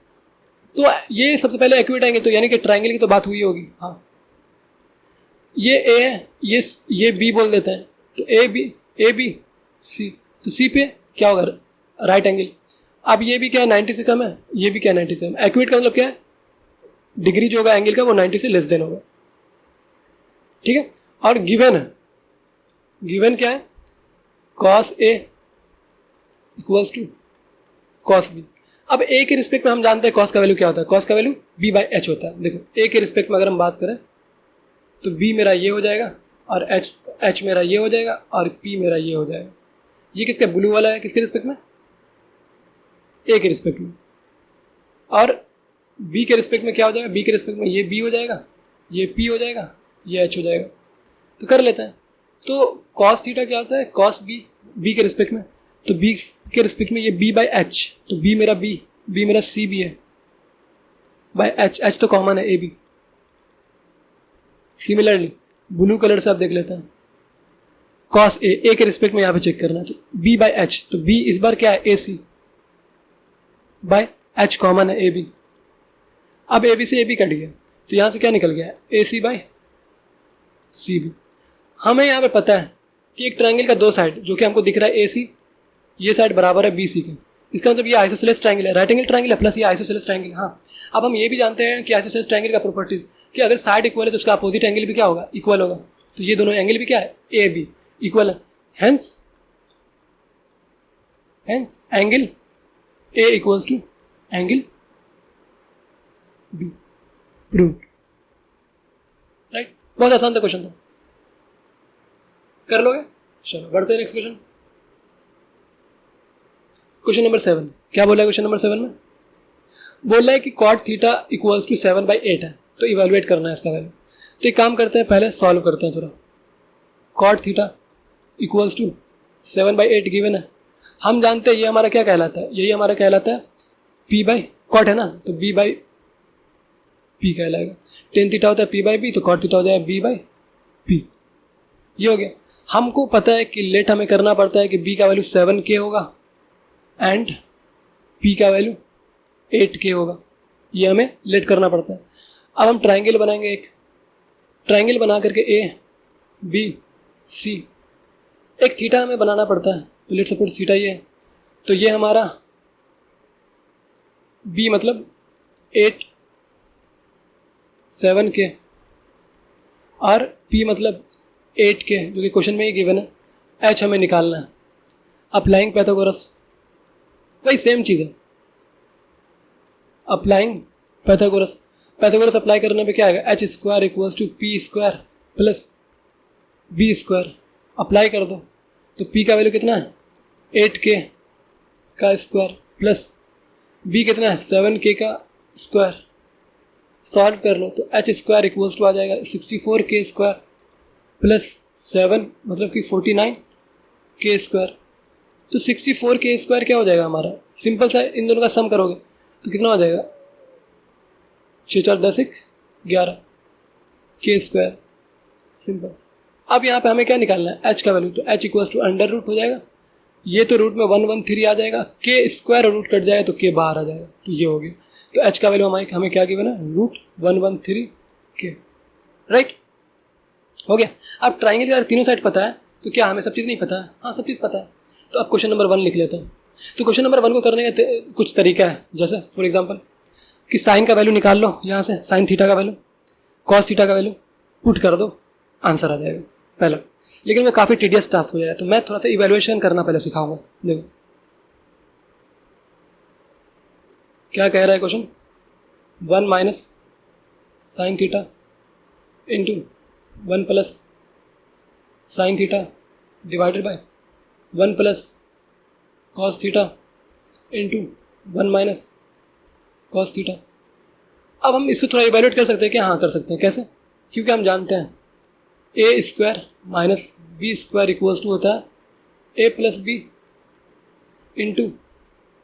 तो ये सबसे पहले एक्यूरेट एंगल तो यानी कि ट्राइंगल की तो बात हुई होगी, हाँ ये ए है, ये बी बोल देते हैं, तो ए बी सी, तो सी पे क्या होगा राइट एंगल। अब ये भी क्या है 90 से कम है, ये भी क्या है 90 से कम, एक्यूरेट का मतलब क्या है डिग्री जो होगा एंगल का वो 90 से लेस देन होगा, ठीक है। और गिवन क्या है cos A equals to cos B। अब A के रिस्पेक्ट में हम जानते हैं cos का वैल्यू क्या होता है, cos का वैल्यू B बाई एच होता है। देखो A के रिस्पेक्ट में अगर हम बात करें तो B मेरा ये हो जाएगा और H मेरा ये हो जाएगा और P मेरा ये हो जाएगा। ये किसका ब्लू वाला है, किसके रिस्पेक्ट में A के रिस्पेक्ट में, और B के रिस्पेक्ट में क्या हो जाएगा, B के रिस्पेक्ट में ये B हो जाएगा, ये P हो जाएगा, ये H हो जाएगा। तो कर लेते हैं, तो cos थीटा क्या होता है cos B के रिस्पेक्ट में, तो B के रिस्पेक्ट में ये B बाई एच, तो B मेरा C भी है बाई H तो कॉमन है A B. Similarly blue colour से आप देख लेते हैं cos A के रिस्पेक्ट में यहाँ पे चेक करना है, तो B बाई एच, तो B इस बार क्या है ए सी बाई एच कॉमन है ए बी। अब ए बी से ए बी कट गया तो यहाँ से क्या निकल गया ए सी बाई सी बी। हमें यहाँ पे पता है कि एक ट्रायंगल का दो साइड जो कि हमको दिख रहा है ए सी, ये साइड बराबर है बी सी के, इसका मतलब ये आइसोसेलेस ट्रायंगल है, राइट एंगल ट्रायंगल है प्लस ये आइसोसेलेस ट्रायंगल। हाँ अब हम ये भी जानते हैं कि आइसोसेलेस ट्रायंगल का प्रॉपर्टीज कि अगर साइड इक्वल है तो उसका अपोजिट एंगल भी क्या होगा इक्वल होगा, तो ये दोनों एंगल भी क्या है ए बी इक्वल है, hence angle A equals to angle B, proved. Right, बहुत आसान था क्वेश्चन, था कर लोगे। चलो बढ़ते हैं नेक्स्ट क्वेश्चन नंबर 7। क्या बोला है क्वेश्चन नंबर 7 में, बोल रहा है कि cot थीटा इक्वल्स टू 7/8 है, तो इवेलुएट करना है इसका वैल्यू। तो एक काम करते हैं, पहले सॉल्व करते हैं थोड़ा। cot theta equals to 7/8 given है, हम जानते हैं ये हमारा क्या कहलाता है, यही हमारा कहलाता है p बाई cot है ना, तो b बाई p कहलाएगा। tan थीटा होता है p बाई b, तो cot थीटा हो जाएगा b बाई p। ये हो गया। हमको पता है कि लेट हमें करना पड़ता है कि b का वैल्यू 7k होगा एंड p का वैल्यू 8k होगा, ये हमें लेट करना पड़ता है। अब हम ट्रायंगल बनाएंगे, एक ट्रायंगल बना करके a b c, एक थीटा हमें बनाना पड़ता है, तो लेट सपोज थीटा ये है, तो ये हमारा b मतलब 8 7k और p मतलब 8k जो कि क्वेश्चन में ही गिवन है, h हमें निकालना है। अप्लाइंग पैथागोरस, वही सेम चीज़ है, अप्लाइंग पैथागोरस अप्लाई करने पे क्या आएगा H square equals to P square plus B square. Apply कर दो तो p का वैल्यू कितना है 8k का स्क्वायर प्लस b कितना है 7k का स्क्वायर। सॉल्व कर लो तो एच स्क्वायर इक्वल्स टू आ जाएगा 64k स्क्वायर प्लस 7 मतलब कि 49k स्क्वायर। तो 64k स्क्वायर क्या हो जाएगा हमारा, सिंपल सा इन दोनों का सम करोगे तो कितना हो जाएगा 6 4 10 1 11 k स्क्वायर, सिंपल। अब यहाँ पे हमें क्या निकालना है, h का वैल्यू, तो h equals to under root हो जाएगा, ये तो रूट में 113 आ जाएगा, k स्क्वायर और रूट कट जाएगा तो k बाहर आ जाएगा, तो ये हो गया। तो h का वैल्यू हमें क्या गिवन है, रूट 113 k, राइट, हो गया। अब ट्राइंगल की अगर तीनों साइड पता है तो क्या हमें सब चीज़ नहीं पता है, हाँ सब चीज़ पता है। तो अब क्वेश्चन नंबर 1 लिख लेते हैं। तो क्वेश्चन नंबर 1 को करने का कुछ तरीका है, जैसे फॉर एग्जांपल कि साइन का वैल्यू निकाल लो, यहाँ से साइन थीटा का वैल्यू, कॉस थीटा का वैल्यू पुट कर दो, आंसर आ जाएगा पहला। लेकिन वो काफ़ी टीडियस टास्क हो जाएगा, तो मैं थोड़ा सा इवैल्यूएशन करना पहले सिखाऊंगा। देखो क्या कह रहा है question, 1 minus sine theta into 1 plus sine theta divided by 1 plus cos theta into 1 minus cos theta. अब हम इसको थोड़ा इवैल्यूएट कर सकते हैं क्या, हाँ कर सकते हैं। कैसे, क्योंकि हम जानते हैं a square minus B square equals to होता है a plus b into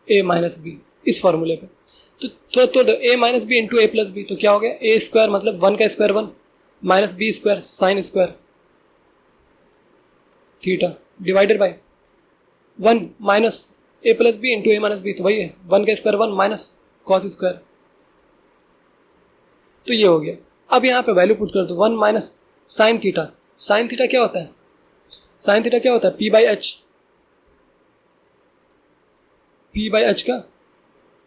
a minus b, इस फॉर्मूले पे। तो a minus b into a plus b, तो क्या हो गया, ए स्क्वायर मतलब 1 का square 1 minus B square sine square theta divided by 1 minus a plus b into a minus b, तो वही है 1 का स्क्वायर 1 माइनस कॉस स्क्वायर, तो ये हो गया। अब यहाँ पे वैल्यू पुट कर दो, 1 minus sine theta, sine theta क्या होता है, साइन थीटा क्या होता है, पी बाई एच का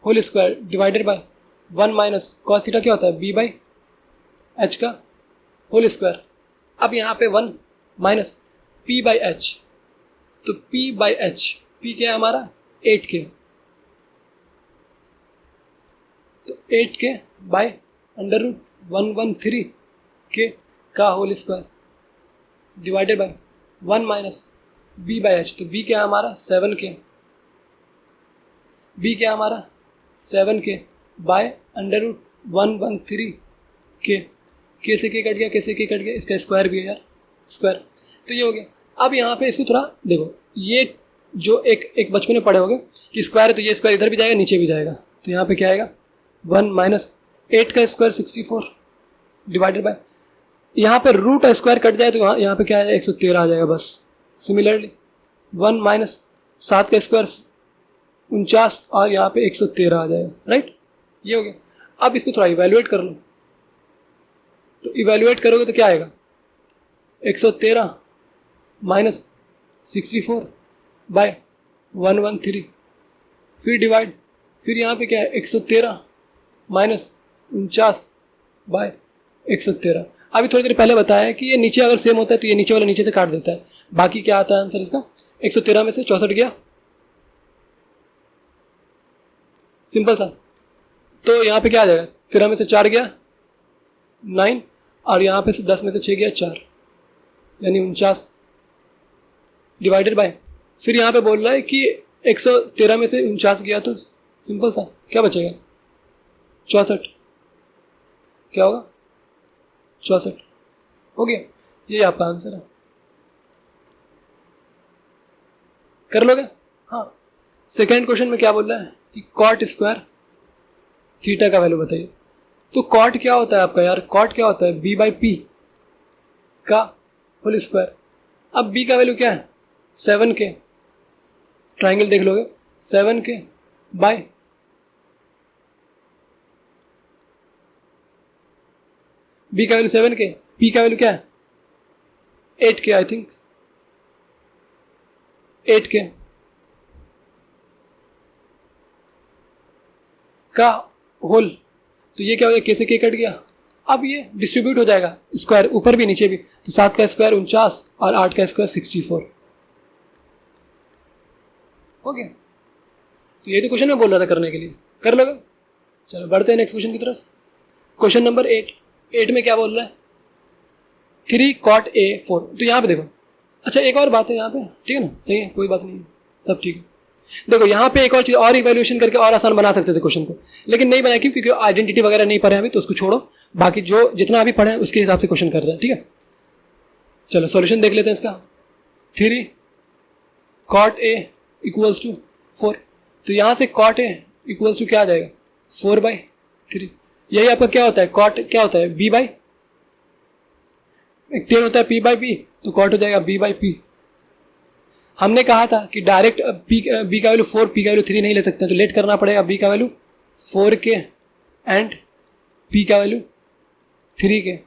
whole square divided by 1 minus cos theta क्या होता है, बी बाई एच का होल स्क्वायर। अब यहाँ पे 1 माइनस पी बाई एच, तो पी बाई एच, पी क्या है हमारा 8k, तो 8k बाय अंडर रूट 113 के का whole square divided by 1 minus B by H, तो बी क्या है हमारा 7k, बी क्या है हमारा 7k बाय अंडर रूट 113 के से के कट गया, कैसे के कट गया, इसका स्क्वायर भी है यार, स्क्वायर, तो ये हो गया। अब यहाँ पे इसको थोड़ा देखो, ये जो एक बचपन में पढ़े होगे कि स्क्वायर है तो ये स्क्वायर इधर भी जाएगा नीचे भी जाएगा, तो यहाँ पे क्या आएगा 1 माइनस 8 का स्क्वायर 64 डिवाइडेड बाय, यहाँ पे रूट स्क्वायर कट जाए तो यहाँ पे क्या आ जाएगा 113 आ जाएगा बस। सिमिलरली 1 माइनस 7 का स्क्वायर 49 और यहाँ पे 113 आ जाएगा, राइट, ये हो गया। अब इसको थोड़ा इवैल्यूएट कर लो, तो इवैल्यूएट करोगे तो क्या आएगा 113 माइनस 64 बाय 113, फिर डिवाइड, फिर यहाँ पे क्या है 113 माइनस 49 बाय 113। अभी थोड़ी देर पहले बताया कि ये नीचे अगर सेम होता है तो ये नीचे वाला नीचे से काट देता है, बाकी क्या आता है आंसर इसका 113 में से 64 गया, सिंपल सा। तो यहाँ पे क्या आ जाएगा 13 में से 4 गया 9, और यहाँ पे से 10 में से 6 गया 4, यानी 49 डिवाइडेड बाय, फिर यहाँ पे बोल रहा है कि 113 में से 49 गया तो सिंपल सा क्या बचेगा 64, क्या होगा 64, हो गया, ये आपका आंसर है, कर लोगे। हाँ, सेकेंड क्वेश्चन में क्या बोल रहा है कि कॉट स्क्वायर थीटा का वैल्यू बताइए। तो कॉट क्या होता है आपका यार, कॉट क्या होता है b बाई पी का होल स्क्वायर। अब b का वैल्यू क्या है 7k, ट्राइंगल देख लोगे 7k बाय b का वैल्यू 7k, p का वैल्यू क्या है 8k, आई थिंक 8k का होल, तो ये क्या हो गया k से k कट गया। अब ये डिस्ट्रीब्यूट हो जाएगा स्क्वायर ऊपर भी नीचे भी, तो 7 का स्क्वायर 49 और 8 का स्क्वायर 64, हो गया। तो ये तो क्वेश्चन में बोल रहा था करने के लिए, कर लोगे। चलो बढ़ते हैं नेक्स्ट क्वेश्चन की तरफ। क्वेश्चन नंबर 8 में क्या बोल रहा है 3 cot a 4। तो यहाँ पे देखो, अच्छा एक और बात है यहाँ पे, ठीक है ना, सही है, कोई बात नहीं है, सब ठीक है। देखो यहाँ पे एक और चीज़ और इवैल्यूएशन करके और आसान बना सकते थे क्वेश्चन को, लेकिन नहीं बनाया, क्योंकि आइडेंटिटी वगैरह नहीं पढ़े अभी, तो उसको छोड़ो, बाकी जो जितना अभी पढ़े हैं उसके हिसाब से क्वेश्चन कर रहे हैं, ठीक है। चलो सॉल्यूशन देख लेते हैं इसका। 3 cot a इक्वल्स टू 4, तो यहाँ से cot a इक्वल्स टू क्या आ जाएगा 4/3। यही आपका क्या होता है, cot क्या होता है b बाई एक 10 होता है p बाई पी, तो कॉट हो जाएगा b बाई पी। हमने कहा था कि डायरेक्ट b का वैल्यू 4 p का वैल्यू 3 नहीं ले सकते, तो लेट करना पड़ेगा b का वैल्यू 4k एंड p का वैल्यू 3k।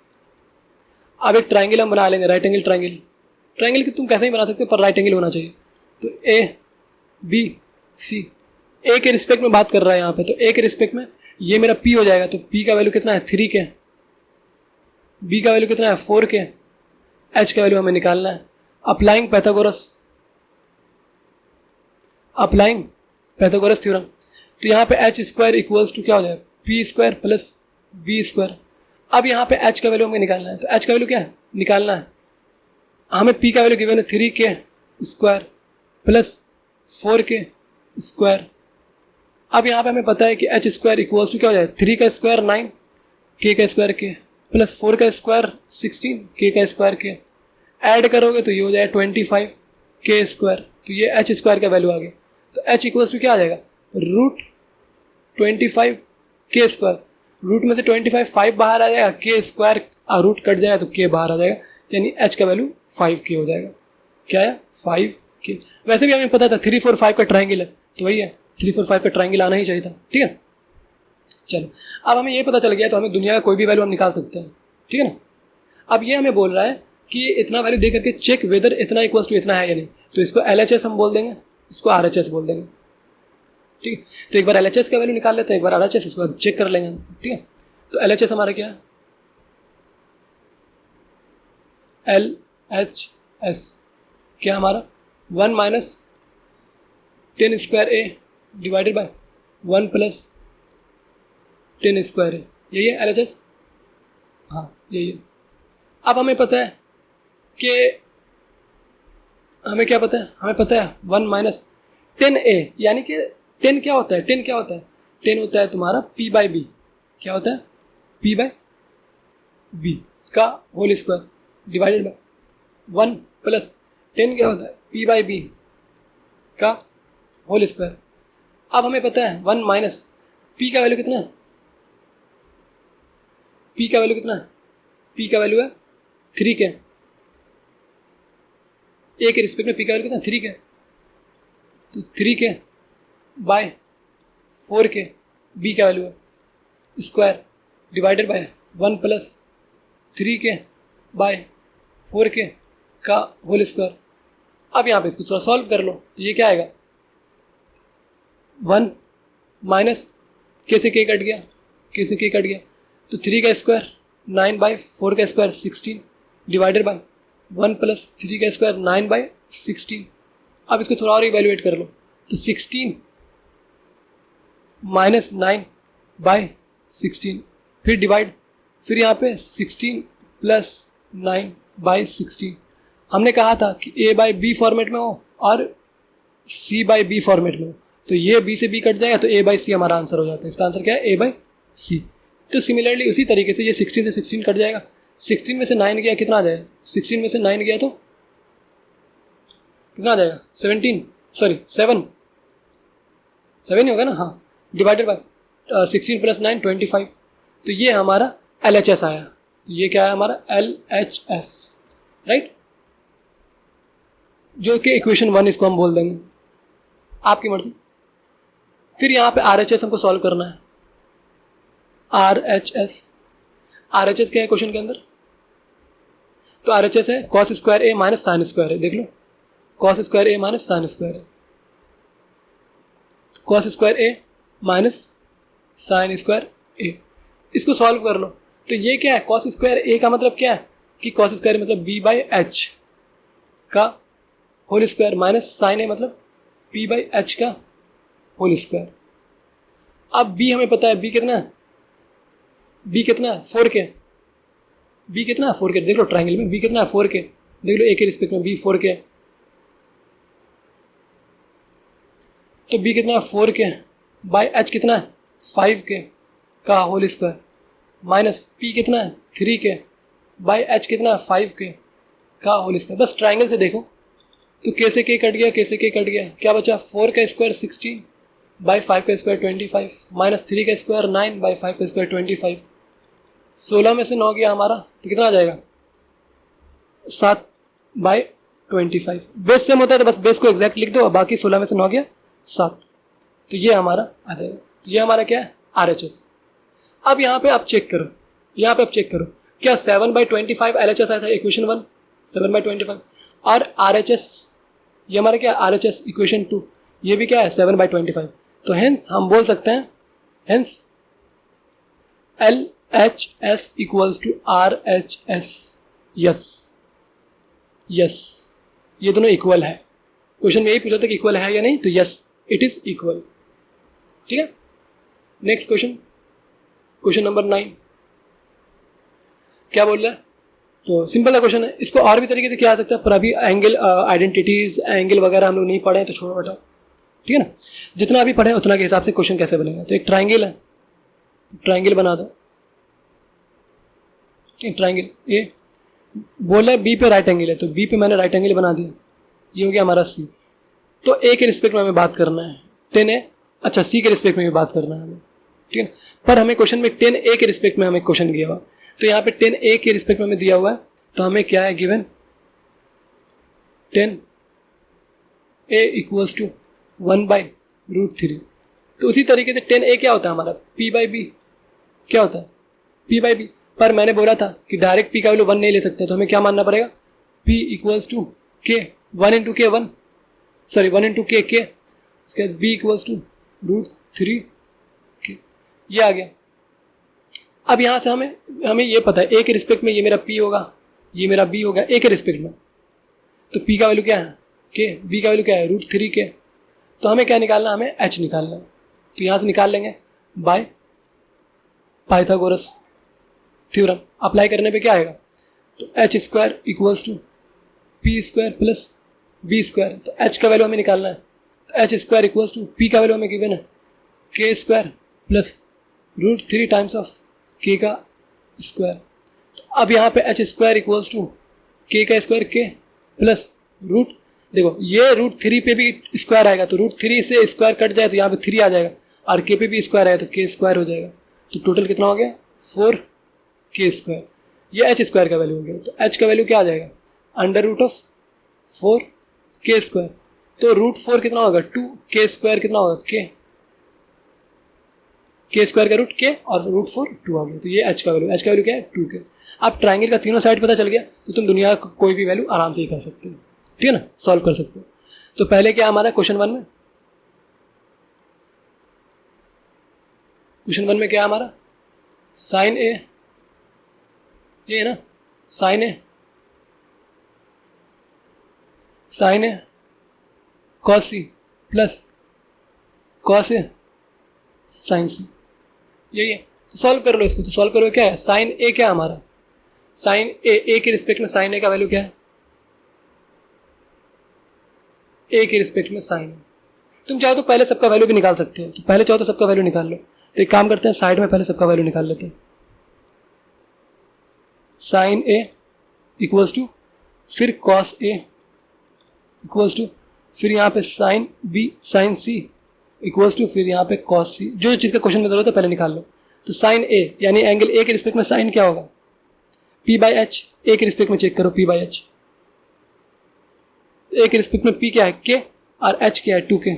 अब एक ट्राइंगल हम बना लेंगे, राइट एंगल ट्राइंगल। ट्राइंगल की तुम कैसे ही बना सकते हो, पर राइट एंगल होना चाहिए। तो a b c, a के रिस्पेक्ट में बात कर रहा है यहाँ पे, तो a के रिस्पेक्ट में ये मेरा p हो जाएगा, तो p का वैल्यू कितना है 3k, b का वैल्यू कितना है 4k, h का वैल्यू हमें निकालना है। अप्लाइंग पैथागोरस थ्योरम, तो यहाँ पे h स्क्वायर इक्वल्स टू क्या हो जाएगा p square plus b square. अब यहाँ पे h का वैल्यू हमें निकालना है, तो h का वैल्यू क्या है निकालना है, हमें p का वैल्यू गिवन है 3k square plus 4k square. अब यहाँ पे हमें पता है कि h स्क्वायर इक्वल्स टू क्या हो जाएगा 3 का स्क्वायर 9, k का स्क्वायर k प्लस 4 का स्क्वायर 16, k का स्क्वायर k। ऐड करोगे तो ये हो जाएगा 25 k स्क्वायर, तो ये h स्क्वायर का वैल्यू आ गया। तो h इक्वल्स टू क्या आ जाएगा रूट 25 k स्क्वायर, रूट में से 25 5 बाहर आ जाएगा, k स्क्वायर रूट कट जाएगा तो k बाहर आ जाएगा, यानी h का वैल्यू 5k हो जाएगा। क्या है 5k। वैसे भी हमें पता था 3 4 5 का ट्राइंगल है, तो वही है 3 4 5 का ट्राइंगल आना ही चाहिए था। ठीक है, चलो अब हमें ये पता चल गया, तो हमें दुनिया का कोई भी वैल्यू हम निकाल सकते हैं। ठीक है ना। अब ये हमें बोल रहा है कि इतना वैल्यू दे करके चेक वेदर इतना इक्वल्स टू इतना है या नहीं, तो इसको LHS हम बोल देंगे, इसको RHS बोल देंगे। ठीक है, तो एक बार LHS का वैल्यू निकाल लेते हैं, एक बार RHS, इसको चेक कर लेंगे। ठीक है, तो LHS हमारा क्या है LHS क्या हमारा 1 minus 10 square a divided by 1 plus 10 square a, यही है LHS। हाँ यही है। अब हमें पता है कि हमें क्या पता है, हमें पता है 1 माइनस 10a, यानी कि 10 क्या होता है, 10 क्या होता है, 10 होता है तुम्हारा p बाई बी। क्या होता है p बाई बी का whole square divided by 1 plus 10 क्या होता है p बाई बी का होल स्क्वायर। अब हमें पता है 1 माइनस p का वैल्यू कितना है, p का वैल्यू कितना है, p का वैल्यू है 3k, a के रिस्पेक्ट में p का वैल्यू कितना 3k, तो 3k बाय 4k b का वैल्यू है square divided by 1 plus 3k by 4k का होल स्क्वायर। अब यहाँ पे इसको थोड़ा सॉल्व कर लो, तो ये क्या आएगा 1 माइनस k से k कट गया, k से k कट गया, तो 3 का स्क्वायर 9 बाई 4 का स्क्वायर 16 डिवाइडेड बाय 1 प्लस 3 का स्क्वायर 9 बाई 16। अब इसको थोड़ा और इवेल्युएट कर लो, तो 16 माइनस 9 बाई 16, फिर डिवाइड, फिर यहाँ पे 16 प्लस 9 बाई 16। हमने कहा था कि a बाई बी फॉर्मेट में हो और c बाई बी फॉर्मेट में हो, तो ये b से b कट जाएगा, तो a बाई सी हमारा आंसर हो जाता है। इसका आंसर क्या है a बाई सी। तो सिमिलरली उसी तरीके से ये 16 से 16 कट जाएगा, 16 में से 9 गया कितना आ जाएगा, 16 में से 9 गया तो कितना आ जाएगा 17, सॉरी 7 ही होगा ना, हाँ, डिवाइडेड बाय 16 प्लस 9 25। तो ये हमारा LHS आया, तो ये क्या है हमारा LHS, राइट, जो कि इक्वेशन 1 इसको हम बोल देंगे, आपकी मर्जी। फिर यहाँ पे RHS हमको सॉल्व करना है। RHS क्या है क्वेश्चन के अंदर, तो RHS है cos square a minus sine square है, देख लो cos square a minus sine square है, cos square a minus sine square a, इसको सॉल्व कर लो। तो ये क्या है cos स्क्वायर a का मतलब क्या है कि cos स्क्वायर मतलब b बाई एच का whole square minus sine a मतलब p बाई एच का होल स्क्वायर। अब b हमें पता है b कितना है, b कितना है 4k, b कितना है 4k, देख लो ट्राइंगल में b कितना है 4k, देख लो a के रिस्पेक्ट में b 4k, तो b कितना है 4k बाई h कितना है 5k का होल स्क्वायर माइनस p कितना है 3k बाई h कितना है 5k का होल स्क्वायर। बस ट्राइंगल से देखो, तो k से k कट गया, k से k कट गया, क्या बचा 4 का स्क्वायर 16 बाई 5 का स्क्वायर 25 माइनस 3 का स्क्वायर 9 बाई 5 का स्क्वायर 25। 16 में से 9 गया हमारा, तो कितना आ जाएगा 7/25। बेस सेम होता है तो बस बेस को एग्जैक्ट लिख दो और बाकी 16 में से 9 गया 7। तो ये हमारा आ जाएगा। तो ये हमारा क्या है RHS। अब यहाँ पे आप चेक करो, यहाँ पे आप चेक करो क्या 7/25 LHS आया था इक्वेशन 1 7/25 और RHS ये हमारा क्या RHS इक्वेशन 2 ये भी क्या है 7/25। तो हेंस हम बोल सकते हैं hence LHS equals to RHS। Yes yes ये दोनों इक्वल है। क्वेश्चन में यही पूछा था कि इक्वल है या नहीं, तो यस इट इज इक्वल। ठीक है, नेक्स्ट क्वेश्चन, क्वेश्चन नंबर 9 क्या बोल रहा है। तो सिंपल का क्वेश्चन है, इसको और भी तरीके से किया जा सकता है पर अभी एंगल आइडेंटिटीज एंगल वगैरह हम लोग नहीं पढ़े हैं तो छोड़ो बेटा। ठीक है ना, जितना अभी पढ़े उतना के हिसाब से क्वेश्चन कैसे बनेगा। तो एक ट्राइंगल है, ट्राइंगल बना दो। ट्राइंगल ए बोला बी पे राइट एंगल है तो बी पे मैंने राइट एंगल बना दिया, ये हो गया हमारा सी। तो ए के रिस्पेक्ट में हमें बात करना है 10A, अच्छा सी के रिस्पेक्ट में भी बात करना है हमें। ठीक है, पर हमें क्वेश्चन में 10A के रिस्पेक्ट में हमें क्वेश्चन दिया हुआ, तो यहाँ पे 10A के रिस्पेक्ट में हमें दिया हुआ है तो हमें क्या है गिवन 10A इक्वल्स टू 1/√3। तो उसी तरीके से 10A क्या होता है हमारा P/B क्या होता है P/B। पर मैंने बोला था कि डायरेक्ट P का वैल्यू 1 नहीं ले सकते, तो हमें क्या मानना पड़ेगा P equals to K 1 × K 1 sorry 1 × K K, इसके बाद B इक्वल्स टू √3K, ये आ गया। अब यहाँ से हमें ये पता है A के रिस्पेक्ट में ये मेरा P होगा, ये मेरा B होगा A के रिस्पेक्ट में, तो P का वैल्यू क्या है K, B का वैल्यू क्या है √3K। तो हमें क्या निकालना है, हमें H निकालना है। तो यहाँ से निकाल लेंगे बाय पाइथागोरस थ्योरम अप्लाई करने पे क्या आएगा, तो h² equals to P² plus B²। तो H का वैल्यू हमें निकालना है, तो h² इक्वल्स टू P का वैल्यू हमें गिवन है K² plus √3 times of K का स्क्वायर। तो अब यहाँ पे h² इक्वल्स टू K का स्क्वायर K प्लस रूट, देखो ये √3 पे भी स्क्वायर आएगा तो √3 से स्क्वायर कट जाए तो यहाँ पे 3 आ जाएगा और K पे भी स्क्वायर आएगा तो K² हो जाएगा। तो टोटल कितना हो गया 4K²। ये h² का वैल्यू हो गया। तो h का वैल्यू क्या आ जाएगा √4K²। तो √4 कितना होगा 2K² कितना होगा K² का रूट K और √4 2 आ गया। तो ये h का वैल्यू क्या है 2K। अब ट्राइंगल का तीनों साइड पता चल गया तो तुम दुनिया का कोई भी वैल्यू आराम से ही कर सकते हो, ठीक है ना, सॉल्व कर सकते हो। तो पहले क्या हमारा क्वेश्चन 1 में, क्वेश्चन 1 में क्या है हमारा साइन A, ये है ना sine A cos C plus cos A sine C, यही है। तो सॉल्व कर लो इसको। तो सॉल्व करो क्या है साइन A क्या है हमारा साइन A के रिस्पेक्ट में साइन A का वैल्यू क्या है A के रिस्पेक्ट में साइन। तुम चाहो तो पहले सबका वैल्यू भी निकाल सकते हो, तो पहले चाहो तो सबका वैल्यू निकाल लो। तो एक काम करते हैं साइड में पहले सबका वैल्यू निकाल लेते हैं। साइन A इक्वल्स टू फिर कॉस A इक्वल्स टू फिर यहाँ पे sine B sine C equals to फिर यहाँ पे कॉस C। जो चीज़ का क्वेश्चन में जरूरत है पहले निकाल लो। तो साइन A यानी एंगल A के रिस्पेक्ट में साइन क्या होगा P/H। A के रिस्पेक्ट में चेक करो P/H। A के रिस्पेक्ट में P क्या है K और H क्या है 2K।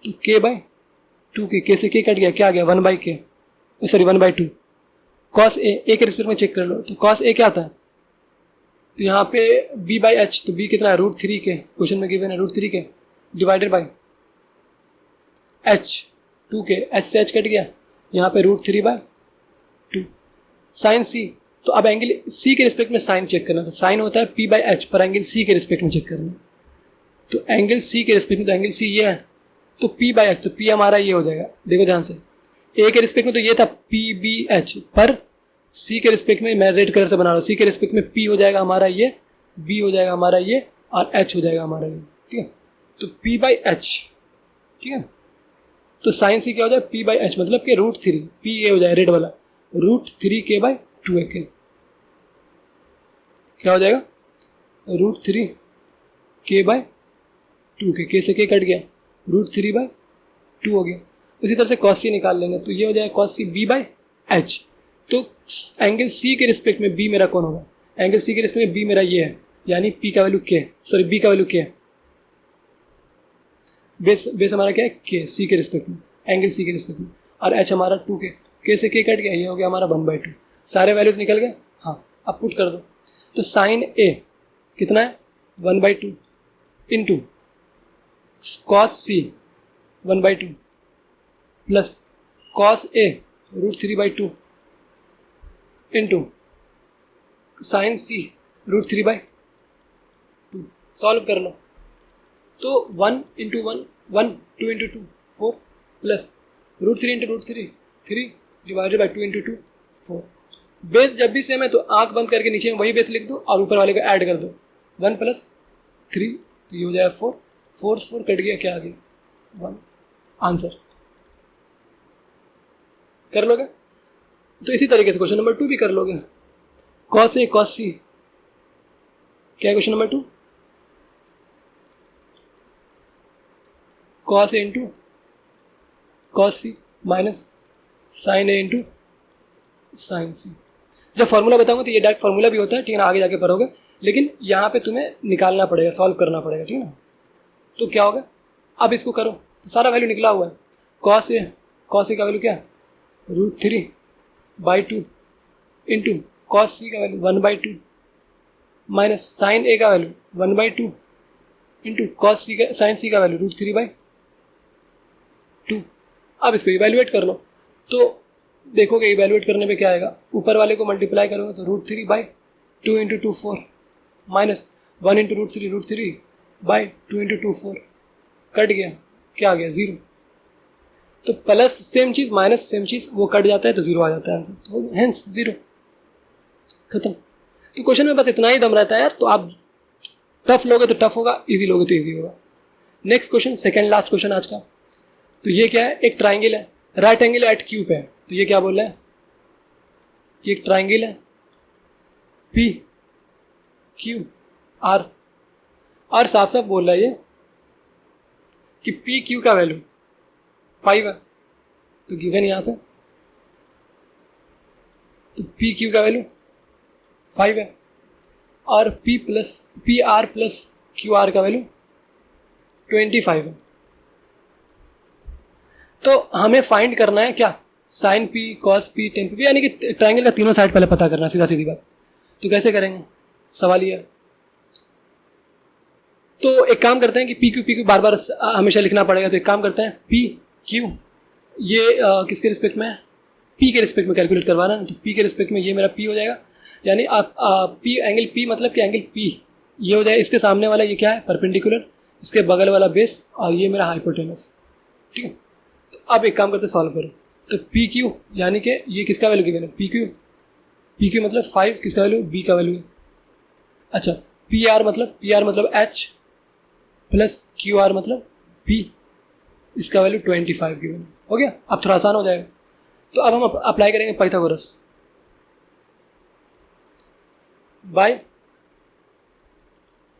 तो K/2K, K से K कट गया, क्या आ गया 1/K सॉरी 1/2। कॉस A के रिस्पेक्ट में चेक कर लो। तो कॉस A क्या आता है, तो यहाँ पे B/H, तो B कितना है √3K, क्वेश्चन में गिवन है √3K divided by H 2K, H से H कट गया, यहाँ पे √3/2 साइन C। तो अब एंगल C के रिस्पेक्ट में साइन चेक करना, तो साइन होता है P/H पर एंगल C के रिस्पेक्ट में चेक करना। तो एंगल C के रिस्पेक्ट में, तो एंगल C ये है तो P/H, तो P हमारा ये हो जाएगा, देखो ध्यान से A के रिस्पेक्ट में तो ये था P/B/H, पर C के रिस्पेक्ट में मैं रेड कलर से बना रहा हूँ, C के रिस्पेक्ट में P हो जाएगा हमारा ये, B हो जाएगा हमारा ये और H हो जाएगा हमारा ये, ठीक है। तो P/H, ठीक है। तो साइन C क्या हो जाएगा P/H मतलब कि √3, P ये हो जाएगा रेड वाला √3K/2K, क्या हो जाएगा √3K/2K, K से K कट गया √3/2 हो गया। उसी तरह से cos C निकाल लेंगे, तो ये हो जाएगा cos C B/H। तो एंगल सी के रिस्पेक्ट में बी मेरा कौन होगा, एंगल सी के रिस्पेक्ट में बी मेरा ये है, यानी पी का वैल्यू के, सॉरी बी का वैल्यू के है, बेस हमारा क्या है के, सी के रिस्पेक्ट में, एंगल सी के रिस्पेक्ट में, और एच हमारा 2 के से के कट गया, ये हो गया हमारा 1/2, सारे वैल्यूज निकल गए। हाँ अब पुट कर दो, तो साइन ए कितना है 1/2 into cos C 1/2 plus cos A √3/2 into sine C √3/2। Solve कर लो, तो 1 into 1 1, 2 into 2 4 plus √3 into √3 3 divided by 2 into 2 4। Base जब भी सेम है तो आंख बंद करके नीचे में वही बेस लिख दो और ऊपर वाले को ऐड कर दो, 1 + 3 तो ये हो जाएगा 4, 4 से 4 कट गया, क्या आ गया 1। आंसर कर लोगे? तो इसी तरीके से क्वेश्चन नंबर 2 भी कर लोगे। कॉस ए कॉस सी, क्या है question number 2, cos A into cos C minus sign A into sine सी। जब फार्मूला बताऊंगा तो ये डायरेक्ट फार्मूला भी होता है, ठीक है ना, आगे जाके पढ़ोगे, लेकिन यहाँ पे तुम्हें निकालना पड़ेगा, सॉल्व करना पड़ेगा, ठीक है ना। तो क्या होगा, अब इसको करो तो सारा वैल्यू निकला हुआ है, कॉस ए का वैल्यू क्या है √3/2 इंटू कॉस सी का वैल्यू 1/2 माइनस साइन ए का वैल्यू 1/2 इंटू कॉस सी का साइन सी का वैल्यू √3/2। अब इसको इवैल्यूएट कर लो, तो देखोगे इवैल्यूएट करने पे क्या आएगा, ऊपर वाले को मल्टीप्लाई करोगे तो √3/2 into 2 4 minus 1 into √3 into 2 4 cut गया, क्या आ गया 0। तो प्लस सेम चीज़ माइनस सेम चीज़ वो कट जाता है तो 0 आ जाता है आंसर, तो हेंस 0 खत्म। तो क्वेश्चन में बस इतना ही दम रहता है यार, तो आप टफ लोगे तो टफ होगा, इजी लोगे तो इजी होगा। Next question, second last question आज का। तो ये क्या है, एक ट्राइंगल है, राइट एंगल एट क्यू पे है, तो ये क्या बोल रहा है, ये एक ट्राइंगल है पी क्यू आर, और साफ साफ बोल रहा है ये कि पी क्यू का वैल्यू 5 है, तो गिवन यहाँ पे, तो पी क्यू का वैल्यू 5 है और P R plus Q R का वैल्यू 25 है। तो हमें फाइंड करना है क्या, sine P cos P tan P, यानी कि ट्राइंगल का तीनों साइड पहले पता करना, सीधा सीधी बात। तो कैसे करेंगे, सवाल ये है। तो एक काम करते हैं कि पी क्यू बार बार हमेशा लिखना पड़ेगा, तो एक काम करते हैं पी क्यू ये किसके रिस्पेक्ट में है, पी के रिस्पेक्ट में कैलकुलेट करवाना है, तो पी के रिस्पेक्ट में ये मेरा पी हो जाएगा, यानी आप पी एंगल पी मतलब कि एंगल पी ये हो जाएगा, इसके सामने वाला ये क्या है परपेंडिकुलर, इसके बगल वाला बेस, और ये मेरा हाइपोटेनस, ठीक है। तो अब एक काम करते सॉल्व करो, तो पी क्यू यानी कि ये किसका वैल्यू गिवन है, पी क्यू मतलब 5 किसका वैल्यू, बी का वैल्यू है। अच्छा पी आर मतलब एच प्लस क्यू आर मतलब पी, इसका वैल्यू 25 गिवन है, हो गया। अब थोड़ा आसान हो जाएगा, तो अब हम अप्लाई करेंगे पाइथागोरस बाय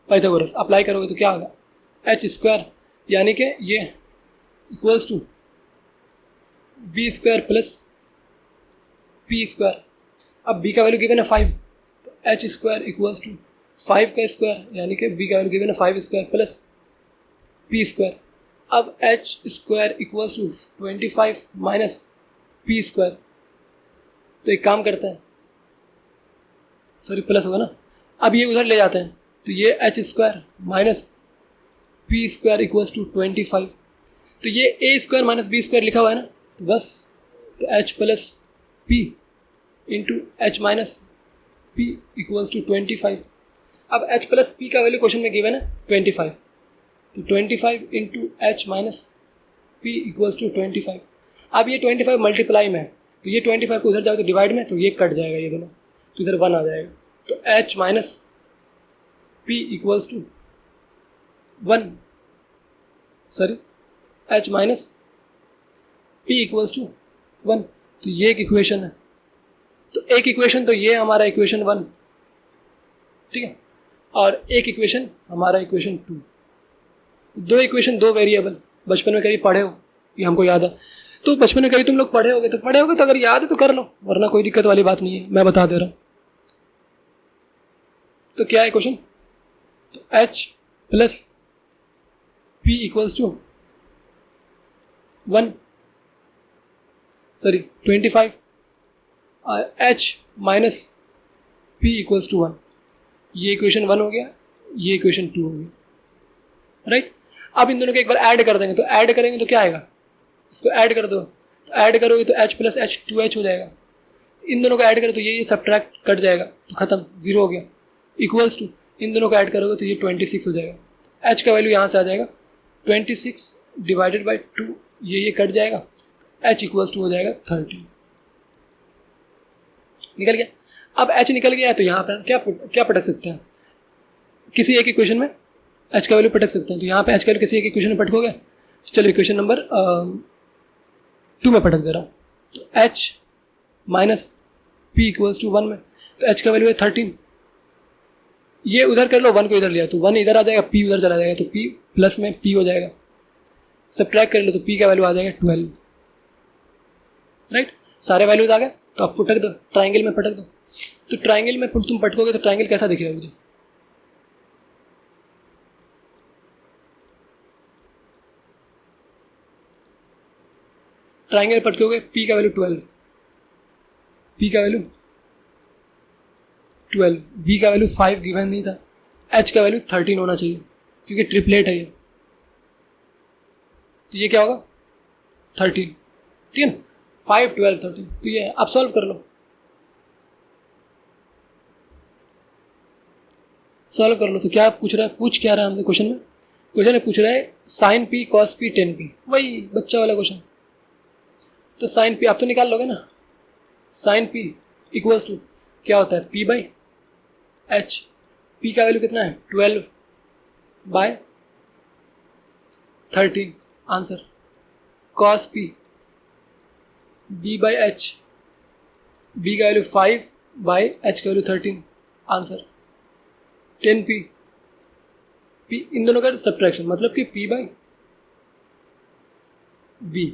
पाइथागोरस। अप्लाई करोगे तो क्या होगा, एच स्क्वायर यानी कि ये equals to B square plus P square. अब बी का वैल्यू गिवन है 5, तो एच स्क्वायर इक्वल्स टू 5 का स्क्वायर यानी कि बी का वैल्यू गिवन है 5 स्क्वायर प्लस पी स्क्वायर। अब H square equals to 25 minus P square. तो एक काम करते हैं, सॉरी प्लस होगा ना, अब ये उधर ले जाते हैं, तो ये H square minus P square equals to 25। तो ये A square minus B square लिखा हुआ है ना, तो बस तो H plus P into H minus P equals to 25। अब एच प्लस पी का वैल्यू क्वेश्चन में गिवन है 25, तो 25 into H minus P equals to 25। अब ये 25 मल्टीप्लाई में है, तो ये 25 को उधर जाओ तो डिवाइड में, तो ये कट जाएगा ये दोनों, तो इधर 1 आ जाएगा, तो H minus P equals to 1, sorry H minus P equals to 1। तो ये एक इक्वेशन है, तो एक इक्वेशन तो ये हमारा इक्वेशन 1, ठीक है, और एक इक्वेशन हमारा इक्वेशन 2। दो इक्वेशन, दो वेरिएबल, बचपन में कभी पढ़े हो, ये हमको याद है। तो बचपन में कभी तुम लोग पढ़े होगे तो अगर याद है तो कर लो, वरना कोई दिक्कत वाली बात नहीं है, मैं बता दे रहा हूँ। तो क्या है क्वेश्चन, तो H plus P equals to 25 H minus P equals to 1। ये इक्वेशन 1 हो गया, ये इक्वेशन 2 हो गया, राइट। अब इन दोनों को एक बार ऐड कर देंगे, तो ऐड करेंगे तो क्या आएगा, इसको ऐड कर दो, तो ऐड करोगे तो H प्लस H 2H हो जाएगा। इन दोनों को ऐड करो तो ये सब्ट्रैक्ट कट जाएगा, तो खत्म, 0 हो गया। इक्वल्स टू इन दोनों को ऐड करोगे तो ये 26 हो जाएगा। H का वैल्यू यहाँ से आ जाएगा 26 डिवाइडेड बाई 2, ये कट जाएगा, H इक्वल्स टू हो जाएगा 30। निकल गया। अब H निकल गया है तो यहाँ पर क्या पटक सकते हैं, किसी एक इक्वेशन में H का वैल्यू पटक सकते हैं। तो यहाँ पे H का वैल्यू किसी एक इक्वेशन में पटकोगे, चलो इक्वेशन नंबर 2 में पटक दे रहा हूँ। तो H minus P equals to 1 में, तो H का वैल्यू है 13। ये उधर कर लो, 1 को इधर लिया तो 1 इधर आ जाएगा, P उधर चला जाएगा, तो P प्लस में P हो जाएगा। सब्ट्रैक्ट कर लो तो P का वैल्यू आ जाएगा 12, राइट। सारे वैल्यूज आ गए, तो आप पटक दो, ट्राइंगल में पटक दो। तो ट्राइंगल में तुम पटकोगे तो ट्राइंगल कैसा दिखेगा मुझे, ट्राइंगल पटकोगे, P का वैल्यू 12, P का वैल्यू 12, B का वैल्यू 5 गिवन नहीं था, H का वैल्यू 13 होना चाहिए क्योंकि ट्रिपलेट है ये। तो ये क्या होगा 13, ठीक है ना, 5 12 13। तो ये आप सॉल्व कर लो, सॉल्व कर लो। तो क्या पूछ रहा है, क्या रहा है हमसे क्वेश्चन में, क्वेश्चन में पूछ रहा है sin P cos P tan P, वही बच्चा वाला क्वेश्चन। तो sin P आप तो निकाल लोगे ना, sin P इक्वल्स टू क्या होता है P बाई H, P का वैल्यू कितना है 12 by 13 answer, cos P B by H, B का वैल्यू 5 बाई H का वैल्यू 13 आंसर, 10P, P इन दोनों का सब्ट्रैक्शन मतलब कि P बाई B,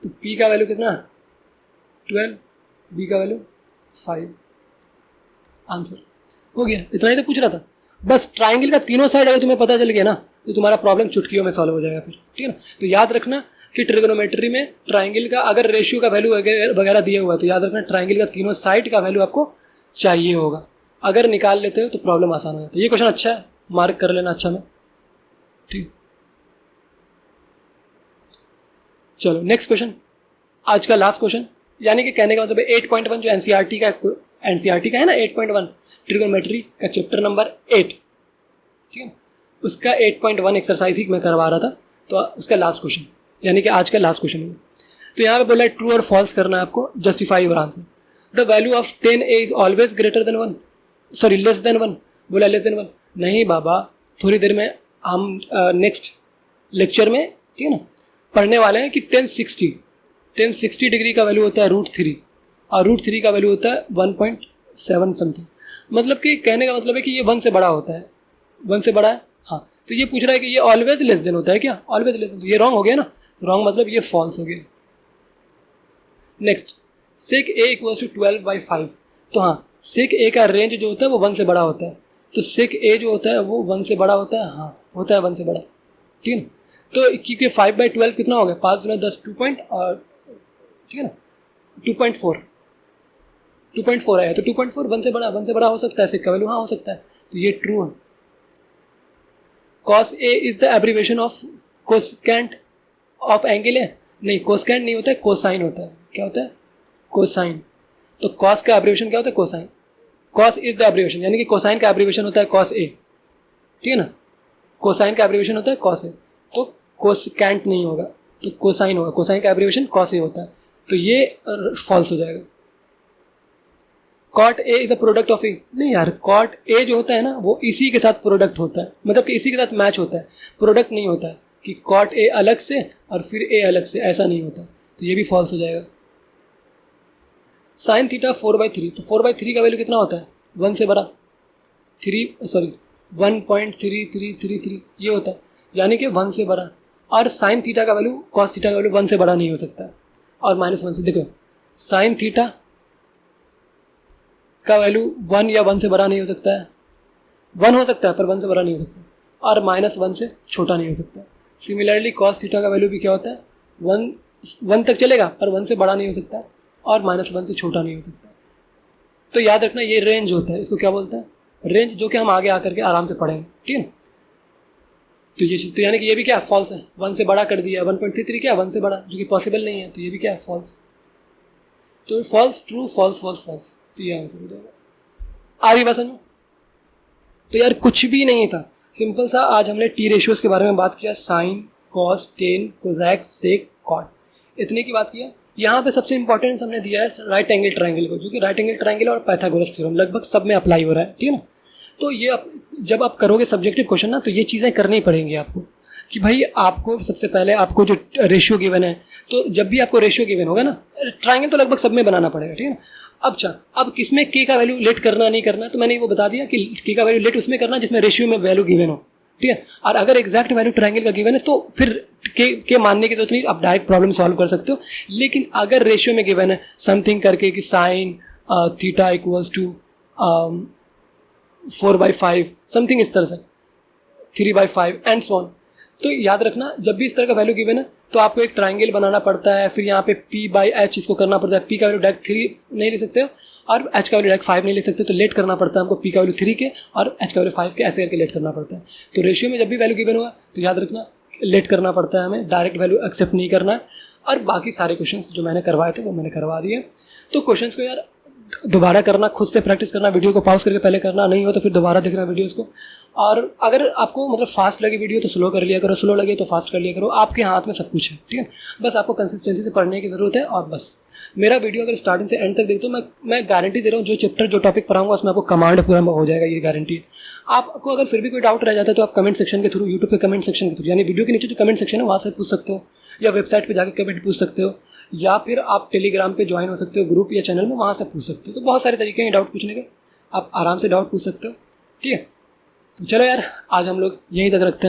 तो P का वैल्यू कितना है 12, B का वैल्यू 5 आंसर। हो गया, इतना ही तो पूछ रहा था। बस ट्राइंगल का तीनों साइड अगर तुम्हें पता चल गया ना तो तुम्हारा प्रॉब्लम चुटकियों में सॉल्व हो जाएगा फिर, ठीक है ना। तो याद रखना कि ट्रिगोनोमेट्री में ट्राइंगल का अगर रेशियो का वैल्यू वगैरह दिया हुआ है तो याद रखना ट्राइंगल का तीनों साइड का वैल्यू आपको चाहिए होगा। अगर निकाल लेते हो तो प्रॉब्लम आसान हो जाता है। ये क्वेश्चन अच्छा है, मार्क कर लेना अच्छा में, ठीक। चलो नेक्स्ट क्वेश्चन, आज का लास्ट क्वेश्चन, यानी कि कहने का मतलब 8.1 जो एनसीईआरटी का है ना 8.1 ट्रिगोनोमेट्री का चैप्टर नंबर 8, ठीक है, उसका 8.1 एक्सरसाइज ही मैं करवा रहा था, तो उसका लास्ट क्वेश्चन यानी कि आज का लास्ट क्वेश्चन है। तो यहाँ पे बोला है ट्रू और फॉल्स करना है आपको, justify your answer. The value of 10a is always greater than 1, sorry less than 1, बोला लेस देन 1 नहीं बाबा, थोड़ी देर में हम नेक्स्ट लेक्चर में, ठीक है ना, पढ़ने वाले हैं कि 1060 डिग्री का वैल्यू होता है √3 और √3 का वैल्यू होता है 1.7 समथिंग। मतलब कि कहने का मतलब है कि ये 1 से बड़ा होता है, 1 से बड़ा है, हाँ। तो ये पूछ रहा है कि ये ऑलवेज लेस देन होता है क्या, ऑलवेज लेस देन, तो ये रॉन्ग हो गया ना, रॉन्ग मतलब ये फॉल्स हो गया। Next, sec a equals to 12/5, तो हाँ सेक a का रेंज जो होता है वो 1 से बड़ा होता है, तो सेक a जो होता है वो 1 से बड़ा होता है, हाँ होता है 1 से बड़ा, ठीक है ना। तो क्योंकि 5/12 कितना हो गया, 5 × 10 2 पॉइंट और ठीक है ना 2.4 आया, तो 2.4 1 से बड़ा हो सकता है सेक का वैल्यू, हाँ हो सकता है, तो ये ट्रू है। cos a is the abbreviation of cosecant of angle है, नहीं कोसेकेंट नहीं होता है, कोसाइन होता है, क्या होता है कोसाइन। तो cos का एब्रीविएशन क्या होता है cosine, cos is the abbreviation यानी कि कोसाइन का एब्रीविएशन होता है cos a, ठीक है ना, कोसाइन का एब्रीविएशन होता है cos a, तो कोसेकेंट नहीं होगा तो कोसाइन होगा, कोसाइन का एब्रीविएशन cos a होता है, तो ये फॉल्स हो जाएगा। cot a is a product of a, नहीं यार cot a जो होता है ना वो इसी के साथ प्रोडक्ट होता है, मतलब कि इसी के साथ मैच होता है, प्रोडक्ट नहीं होता है कि cot a अलग से और फिर a अलग से, ऐसा नहीं होता, तो ये भी फॉल्स हो जाएगा। sin थीटा 4/3, तो 4/3 का वैल्यू कितना होता है 1 से बड़ा, 1.3333 ये होता है, यानी कि 1 से बड़ा, और sin थीटा का वैल्यू cos थीटा का वैल्यू 1 से बड़ा नहीं हो सकता है, और -1 से, देखो साइन थीटा का वैल्यू 1 या 1 से बड़ा नहीं हो सकता है, 1 हो सकता है पर 1 से बड़ा नहीं हो सकता, और -1 से छोटा नहीं हो सकता। सिमिलरली कॉस थीटा का वैल्यू भी क्या होता है, 1 तक चलेगा पर 1 से बड़ा नहीं हो सकता और -1 से छोटा नहीं हो सकता। तो याद रखना ये रेंज होता है, इसको क्या बोलते हैं, रेंज, जो कि हम आगे आकर के आराम से पढ़ेंगे, ठीक है। तो ये चीज़, तो यानी कि ये भी क्या फॉल्स है, 1 से बड़ा कर दिया, 1.33 क्या 1 से बड़ा, जो कि पॉसिबल नहीं है, तो ये भी क्या है फॉल्स। तो false true false false false, तो ये आंसर हो जाएगा। आ रही बात समझ में? तो यार कुछ भी नहीं था, सिंपल सा आज हमने टी रेशियोज के बारे में बात किया, साइन, कॉस, टेन, कोजैक, सेक, कॉट, इतने की बात किया। यहाँ पे सबसे इंपॉर्टेंस हमने दिया है राइट एंगल ट्रायंगल को, जो कि राइट एंगल ट्रायंगल और पाइथागोरस थ्योरम लगभग सब में अप्लाई हो रहा है, ठीक है ना। तो ये जब आप करोगे सब्जेक्टिव क्वेश्चन ना, तो ये चीज़ें करनी पड़ेंगी आपको, कि भाई आपको सबसे पहले आपको जो रेशियो गिवन है, तो जब भी आपको रेशियो गिवन होगा ना, ट्रायंगल तो लगभग सब में बनाना पड़ेगा, ठीक है ना। अब किसमें के का वैल्यू लेट करना नहीं करना, तो मैंने वो बता दिया कि के का वैल्यू लेट उसमें करना जिसमें रेशियो में वैल्यू गिवन हो, ठीक है। और अगर एग्जैक्ट वैल्यू ट्रायंगल का गिवन है तो फिर के मानने की जरूरत नहीं, आप डायरेक्ट प्रॉब्लम सॉल्व कर सकते हो। लेकिन अगर रेशियो में गिवन है समथिंग करके कि sine theta equals to 4/5 something, इस तरह से 3/5 एंड सो ऑन, तो याद रखना जब भी इस तरह का वैल्यू गिवन है तो आपको एक ट्रायंगल बनाना पड़ता है, फिर यहाँ पे P/H इसको करना पड़ता है। P का वैल्यू डायरेक्ट 3 नहीं ले सकते हो और H का वैल्यू डायरेक्ट 5 नहीं ले सकते, तो लेट करना पड़ता है हमको P का वैल्यू 3 के और H का वैल्यू 5 के, ऐसे करके लेट करना पड़ता है। तो रेशियो में जब भी वैल्यू गिवन होगा तो याद रखना लेट करना पड़ता है हमें, डायरेक्ट वैल्यू एक्सेप्ट नहीं करना है। और बाकी सारे क्वेश्चंस जो मैंने करवाए थे वो मैंने करवा दिए। तो क्वेश्चंस को यार दोबारा करना, खुद से प्रैक्टिस करना, वीडियो को पॉज करके पहले करना, नहीं हो तो फिर दोबारा देखना वीडियोस को। और अगर आपको मतलब फास्ट लगे वीडियो तो स्लो कर लिया करो, स्लो लगे तो फास्ट कर लिया करो, आपके हाथ में सब कुछ है, ठीक है। बस आपको कंसिस्टेंसी से पढ़ने की ज़रूरत है। और बस मेरा वीडियो अगर स्टार्टिंग से एंड तक देखते हो, मैं गारंटी दे रहा हूँ जो चैप्टर जो टॉपिक पढ़ाऊंगा उसमें आपको कमांड पूरा हो जाएगा, ये गारंटी है। आपको अगर फिर भी कोई डाउट रह जाता है तो आप कमेंट सेक्शन के थ्रू, यूट्यूब के कमेंट सेक्शन के थ्रू, यानी वीडियो के नीचे जो कमेंट सेक्शन है वहाँ से पूछ सकते हो, या वेबसाइट पर जाकर कमेंट पूछ सकते हो, या फिर आप टेलीग्राम पे ज्वाइन हो सकते हो ग्रुप या चैनल में, वहाँ से पूछ सकते हो। तो बहुत सारे तरीके हैं डाउट पूछने के, आप आराम से डाउट पूछ सकते हो, ठीक है। तो चलो यार आज हम लोग यहीं तक रखते हैं।